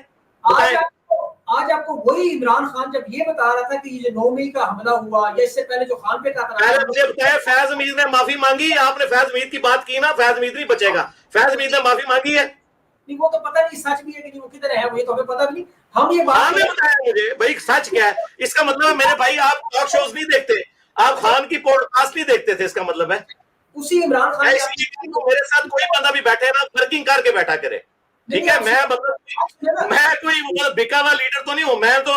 آج آپ کو وہی عمران خان جب یہ بتا رہا تھا کہ یہ جو 9 مئی کا حملہ ہوا یا اس سے پہلے جو خان پہ پہلے مجھے بتایا فیض حمید نے معافی مانگی، آپ نے فیض حمید کی بات کی نا، فیض حمید نہیں بچے گا، فیض حمید نے معافی مانگی ہے؟ نہیں وہ تو پتہ نہیں سچ بھی ہے کہ نہیں، وہ کدھر ہے وہ تو ہمیں پتہ بھی نہیں. ہم یہ خان بات نے بتایا مجھے بھائی سچ کیا ہے. اس کا مطلب ہے میرے بھائی آپ ٹاک شوز نہیں دیکھتے، آپ خان کی پوڈ کاسٹ نہیں دیکھتے تھے، اس کا مطلب ہے اسی عمران خان اس لیے کہ میرے ساتھ کوئی بندہ بھی بیٹھے نا ورکنگ کر کے بیٹھا کرے، ٹھیک ہے. میں مطلب میں کوئی بکا ہوا لیڈر تو نہیں ہوں، میں تو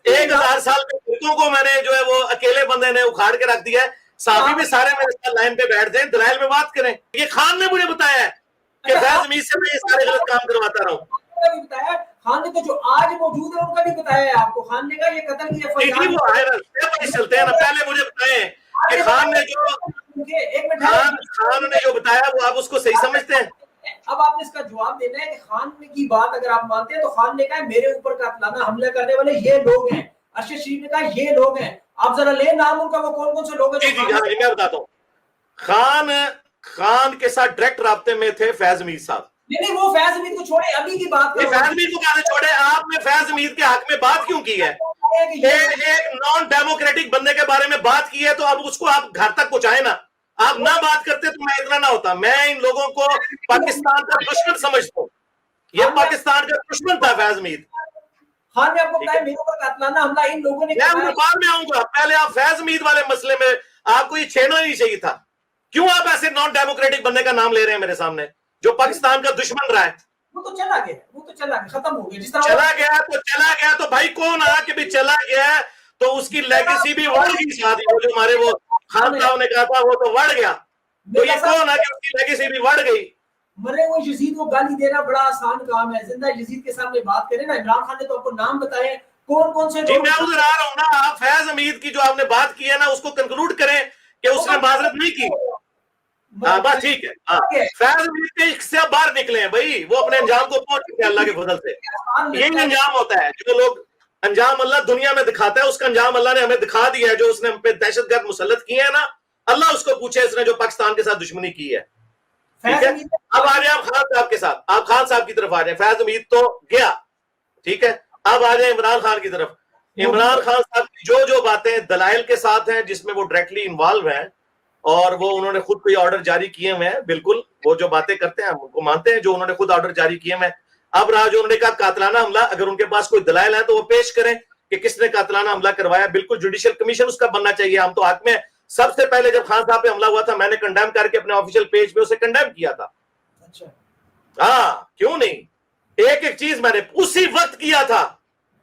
1000 سال کے بزرگوں کو میں نے جو ہے وہ اکیلے بندے نے اکھاڑ کے رکھ دیا ہے. صحافی بھی سارے میرے ساتھ لائن پہ بیٹھ جائیں، دلائل میں بات کریں. یہ خان نے مجھے بتایا ہے کہ فیض حمید سے میں یہ سارے غلط کام کرواتا رہا ہوں. بھی بتایا خان نے تو جو آج موجود ہے ان کا بھی بتایا ہے آپ کو. خان نے کہا یہ قتل کی ٹھیک وہ آئے نا چلتے ہیں نا. پہلے مجھے بتائیں کہ خان نے جو بتایا وہ آپ اس کو صحیح سمجھتے ہیں؟ اب آپ نے اس کا جواب دینا ہے کہ خان کی بات اگر آپ مانتے ہیں تو خان نے کہا میرے اوپر قاتلانہ حملہ کرنے والے یہ لوگ ہیں. ارشد شریف نے کہا یہ لوگ ہیں. آپ ذرا لیں نام ان کا، وہ کون کون سے لوگ ہیں. جی میں بتاتا ہوں. خان کے ساتھ ڈائریکٹ رابطے میں تھے فیض حمید صاحب. نہیں وہ فیض حمید کو چھوڑے، ابھی کی بات فیض حمید کو کہاں سے چھوڑے؟ آپ نے فیض حمید کے حق میں بات کیوں کی ہے؟ ایک نان ڈیموکریٹک بندے کے بارے میں بات کی ہے تو اب اس کو آپ گھر تک پہنچائے نا. آپ نہ بات کرتے تو میں اتنا نہ ہوتا. میں ان لوگوں کو پاکستان کا دشمن سمجھتا ہوں. یہ پاکستان کا دشمن تھا فیض حمید. خان نے آپ کو بتایا میرے اوپر قاتلانہ حملہ ان لوگوں نے کیا. میں بعد میں آؤں گا، پہلے آپ فیض حمید والے مسئلے میں آپ کو یہ چھیڑنا نہیں چاہیے تھا. کیوں آپ ایسے نان ڈیموکریٹک بندے کا نام لے رہے ہیں میرے سامنے جو پاکستان کا دشمن رہا ہے؟ وہ تو چلا گیا ختم ہو گیا. جس طرح چلا گیا تو بھائی کون آ کے بھی چلا گیا تو اس کی لیگیسی بھی بڑھ گئی. ساتھ ہی وہ جو ہمارے وہ خان صاحب نے کہا تھا وہ تو بڑھ گیا. تو یہ کون آ کے اس کی لیگیسی بھی بڑھ گئی. مرے وہ یزید کو گالی دینا بڑا آسان کام ہے. زندہ یزید کے سامنے بات کریں نا. عمران خان نے تو آپ کو نام بتائے کون کون سے. جی میں ادھر آ رہا ہوں نا. آپ فیض حمید کی جو آپ نے بات کی ہے نا اس کو کنکلوڈ کریں کہ اس نے معذرت نہیں کی. بس ٹھیک ہے. فیض حمید کے سے باہر نکلے ہیں بھائی، وہ اپنے انجام کو پہنچ چکے اللہ کے فضل سے. یہی انجام ہوتا ہے جو لوگ انجام اللہ دنیا میں دکھاتا ہے، اس کا انجام اللہ نے ہمیں دکھا دیا ہے. جو اس نے ہم پہ دہشت گرد مسلط کیے ہیں نا، اللہ اس کو پوچھے اس نے جو پاکستان کے ساتھ دشمنی کی ہے. ٹھیک ہے. اب آ جائیں آپ خان صاحب کے ساتھ، آپ خان صاحب کی طرف آ جائیں. فیض حمید تو گیا، ٹھیک ہے. اب آ جائیں عمران خان کی طرف. عمران خان صاحب کی جو باتیں دلائل کے ساتھ ہیں جس میں وہ ڈائریکٹلی انوالو ہیں اور وہ انہوں نے خود کوئی آرڈر جاری کیے ہوئے ہیں، بالکل وہ جو باتیں کرتے ہیں ہم ان کو مانتے ہیں جو انہوں نے خود آرڈر جاری کیے ہوئے ہیں. اب رہا جو انہوں نے کہا قاتلانہ حملہ، اگر ان کے پاس کوئی دلائل ہے تو وہ پیش کریں کہ کس نے قاتلانہ حملہ کروایا. بالکل جوڈیشل کمیشن اس کا بننا چاہیے. ہم تو حق میں سب سے پہلے جب خان صاحب پہ حملہ ہوا تھا میں نے کنڈیم کر کے اپنے آفیشیل پیج پہ اسے کنڈیم کیا تھا. ہاں کیوں نہیں. ایک چیز میں نے اسی وقت کیا تھا،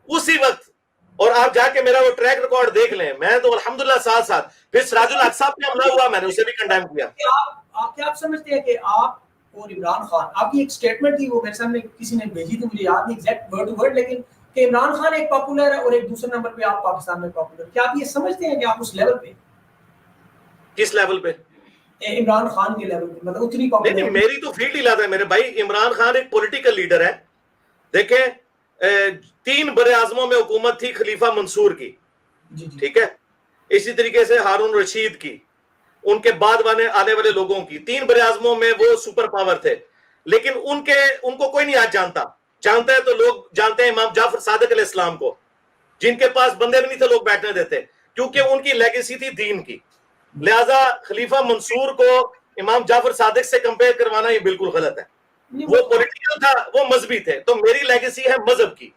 اسی وقت. اور آپ جا کے میرا وہ ٹریک ریکارڈ دیکھ لیں. میں تو الحمدللہ ساتھ ساتھ پھر سراج الحق صاحب پہ حملہ ہوا میں نے اسے بھی کنڈیم کیا. کیا آپ سمجھتے ہیں کہ آپ اور عمران خان، آپ کی ایک سٹیٹمنٹ تھی وہ میرے سامنے کسی نے بھیجی تھی، مجھے یاد نہیں ایگزیکٹ ورڈ ٹو ورڈ، لیکن کہ عمران خان ایک پاپولر ہے اور ایک دوسرے نمبر پہ آپ پاکستان میں پاپولر. کیا آپ یہ سمجھتے ہیں کہ آپ اس لیول پہ؟ کس لیول پہ؟ عمران خان کے لیول پہ، مطلب اتنی پاپولر. نہیں میری تو فیلڈ ہی لاتا ہے میرے بھائی. عمران خان ایک پولیٹیکل لیڈر ہے. دیکھیں 3 براعظموں میں حکومت تھی خلیفہ منصور کی، ٹھیک ہے. اسی طریقے سے ہارون رشید کی، ان کے بعد آنے والے لوگوں کی. 3 براعظموں میں وہ سپر پاور تھے. لیکن ان کو کوئی نہیں آج جانتا ہے تو لوگ جانتے ہیں امام جعفر صادق علیہ السلام کو، جن کے پاس بندے بھی نہیں تھے لوگ بیٹھنے دیتے کیونکہ ان کی لیگیسی تھی دین کی. لہذا خلیفہ منصور کو امام جعفر صادق سے کمپیئر کروانا یہ بالکل غلط ہے. وہ پولیٹیکل تھا، وہ مذہبی تھے. تو میری لیگیسی ہے مذہب کی.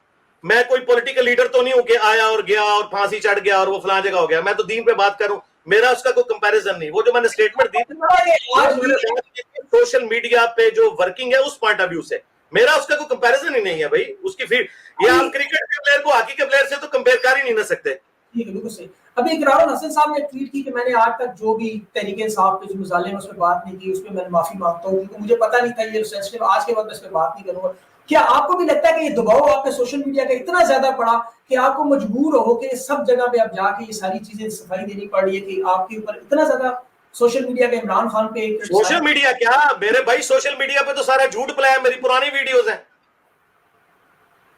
میں کوئی پولیٹیکل لیڈر تو نہیں ہوں کہ آیا اور گیا اور پھانسی چڑھ گیا اور وہ فلاں جگہ ہو گیا. میں تو دین پہ بات کروں. میرا اس کا کوئی کمپیریزن نہیں. وہ جو میں نے سٹیٹمنٹ دی تھی سوشل میڈیا پہ جو ورکنگ ہے اس پوائنٹ آف ویو سے، میرا اس کا کوئی کمپیریزن ہی نہیں ہے بھائی. اس کی فیلڈ یہ آپ کرکٹ کے پلیئر کو ہاکی کے پلیئر سے تو کمپیئر کر ہی نہیں نہ سکتے. ٹھیک ہے بالکل صحیح. ابھی اقرار حسن صاحب نے ٹویٹ کی کہ میں نے آج تک جو بھی تحریک انصاف پہ جو مظالم ہیں اس پہ بات نہیں کی، اس پہ میں معافی مانگتا ہوں کیونکہ مجھے پتہ نہیں تھا یہ سینسٹیو. آج کے بعد میں اس پہ بات نہیں کروں گا. کیا آپ کو بھی لگتا ہے کہ یہ دباؤ آپ پہ سوشل میڈیا کا اتنا زیادہ پڑا کہ آپ کو مجبور ہو کہ سب جگہ پہ آپ جا کے یہ ساری چیزیں صفائی دینی پڑ رہی ہے کہ آپ کے اوپر اتنا زیادہ سوشل میڈیا کا عمران خان پہ؟ سوشل میڈیا کیا میرے بھائی، سوشل میڈیا پہ تو سارا جھوٹ پلایا. میری پرانی ویڈیوز ہیں،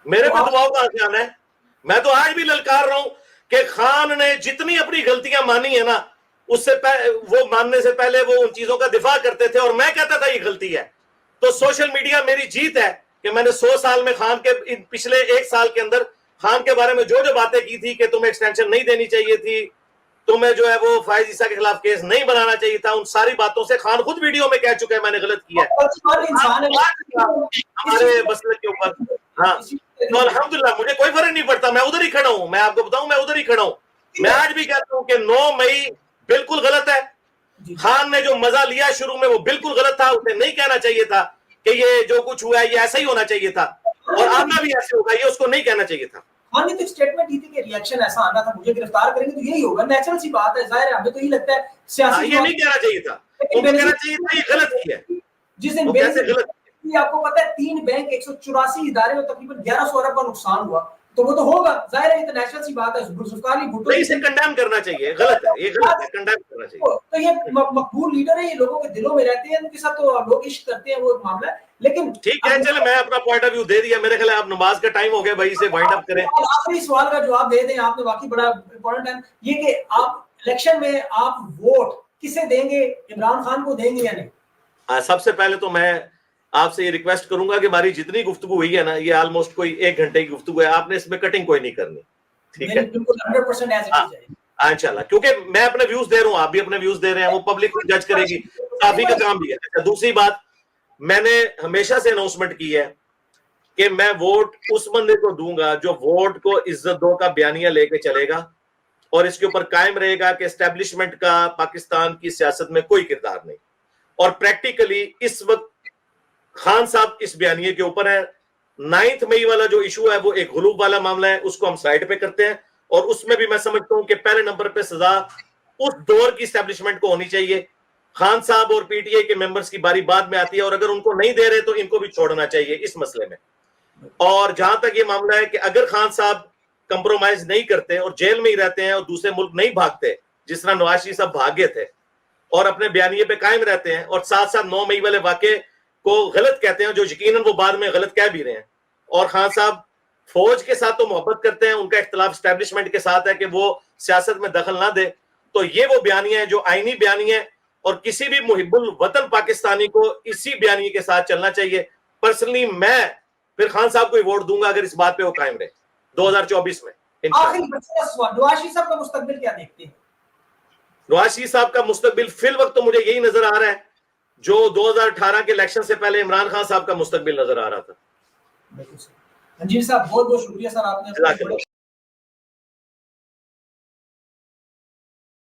میرے پہ دباؤ کہاں سے آنا ہے؟ میں تو آج بھی للکار رہا ہوں کہ خان نے جتنی اپنی غلطیاں مانی ہے نا، اس سے وہ ماننے سے پہلے وہ ان چیزوں کا دفاع کرتے تھے اور میں کہتا تھا یہ غلطی ہے. تو سوشل میڈیا میری جیت ہے کہ میں نے 100 سال میں خان کے پچھلے 1 سال کے اندر خان کے بارے میں جو جو باتیں کی تھی کہ تمہیں ایکسٹینشن نہیں دینی چاہیے تھی, تمہیں جو ہے وہ فائز عیسیٰ کے خلاف کیس نہیں بنانا چاہیے تھا, ان ساری باتوں سے خان خود ویڈیو میں کہہ چکا ہے میں نے غلط کیا ہے ہمارے مسئلے کے اوپر. ہاں تو الحمدللہ مجھے کوئی فرق نہیں پڑتا, میں ادھر ہی کھڑا ہوں, میں آپ کو بتاؤں میں ادھر ہی کھڑا ہوں. میں آج بھی کہتا ہوں کہ 9 مئی بالکل غلط ہے. خان نے جو مزہ لیا شروع میں وہ بالکل غلط تھا, اسے نہیں کہنا چاہیے تھا کہ یہ جو کچھ ہوا ہے یہ ایسا ہی ہونا چاہیے تھا اور آنا بھی ایسے ہوگا, یہ اس کو نہیں کہنا چاہیے تھا. خان نے تو اسٹیٹمنٹ دی تھی کہ ریئیکشن ایسا آنا تھا, مجھے گرفتار کریں گے تو یہی ہوگا, نیچرل سی بات ہے, ظاہر ہے ہمیں تو یہ لگتا ہے سیاسی یہ نہیں کہنا چاہیے تھا, ان کو کہنا چاہیے تھا یہ غلط کیا ہے. جس دن آپ کو پتا ہے 3 بینک 184 ادارے میں تقریباً 1100 ارب کا نقصان ہوا, تو وہ تو ہوگا, ظاہر ہے یہ تو نیشنل سی بات ہے. ذوالفقار علی بھٹو اسے کنڈیم کرنا چاہیے, غلط ہے, یہ غلط ہے, کنڈیم کرنا چاہیے. تو یہ مقبول لیڈر ہے, یہ لوگوں کے دلوں میں رہتے ہیں, ان کے ساتھ تو لوگ عشق کرتے ہیں, وہ ایک معاملہ ہے. لیکن ٹھیک ہے چلے, میں اپنا پوائنٹ آف ویو دے دیا, میرے خیال ہے آپ نماز کا ٹائم ہو گیا بھائی, اسے وائنڈ اپ کریں. آخری سوال کا جواب دے دیں, آپ نے واقعی بڑا امپورٹنٹ ہے یہ کہ آپ الیکشن میں آپ ووٹ کسے دیں گے, عمران خان کو دیں گے یا نہیں؟ سب سے پہلے تو میں آپ سے یہ ریکویسٹ کروں گا کہ ہماری جتنی گفتگو ہوئی ہے نا, یہ آلموسٹ کوئی 1 گھنٹے کی گفتگو ہے, آپ نے اس میں کٹنگ کوئی نہیں کرنی, ٹھیک ہے؟ بالکل 100% ایز اٹ از. انشاءاللہ, کیونکہ میں اپنے ویوز دے رہا ہوں, آپ بھی اپنے ویوز دے رہے ہیں, وہ پبلک جج کرے گی, صحافی کا کام بھی ہے. دوسری بات, میں نے ہمیشہ سے اناؤنسمنٹ کی ہے کہ میں ووٹ اس بندے کو دوں گا جو ووٹ کو عزت دو کا بیانیہ لے کے چلے گا اور اس کے اوپر قائم رہے گا کہ اسٹیبلشمنٹ کا پاکستان کی سیاست میں کوئی کردار نہیں. اور پریکٹیکلی اس وقت خان صاحب اس بیانیے کے اوپر ہے. 9 مئی والا جو ایشو ہے وہ ایک غلوب والا معاملہ ہے, اس کو ہم سائڈ پہ کرتے ہیں, اور اس میں بھی میں سمجھتا ہوں کہ پہلے نمبر پہ سزا اس دور کی اسٹیبلشمنٹ کو ہونی چاہیے. خان صاحب اور پی ٹی آئی کے ممبرز کی باری بعد میں آتی ہے, اور اگر ان کو نہیں دے رہے تو ان کو بھی چھوڑنا چاہیے اس مسئلے میں. اور جہاں تک یہ معاملہ ہے کہ اگر خان صاحب کمپرومائز نہیں کرتے اور جیل میں ہی رہتے ہیں اور دوسرے ملک نہیں بھاگتے جس طرح نواز شریف صاحب بھاگے تھے, اور اپنے بیانیے پہ قائم رہتے ہیں, اور ساتھ ساتھ 9 مئی والے واقعے کو غلط کہتے ہیں جو یقیناً وہ بعد میں غلط کہہ بھی رہے ہیں, اور خان صاحب فوج کے ساتھ تو محبت کرتے ہیں, ان کا اختلاف اسٹیبلشمنٹ کے ساتھ ہے کہ وہ سیاست میں دخل نہ دے, تو یہ وہ بیانیہ ہے جو آئینی بیانیہ ہے, اور کسی بھی محب الوطن پاکستانی کو اسی بیانیے کے ساتھ چلنا چاہیے. پرسنلی میں پھر خان صاحب کو ہی ووٹ دوں گا اگر اس بات پہ وہ قائم رہے 2024 میں. آخری سوال, نواز شریف صاحب کا مستقبل کیا دیکھتے ہیں؟ نواز شریف صاحب کا مستقبل فی الوقت تو مجھے یہی نظر آ رہا ہے جو 2018 کے الیکشن سے پہلے عمران خان صاحب کا مستقبل نظر آ رہا تھا. انجیر صاحب بہت بہت شکریہ سر, آپ نے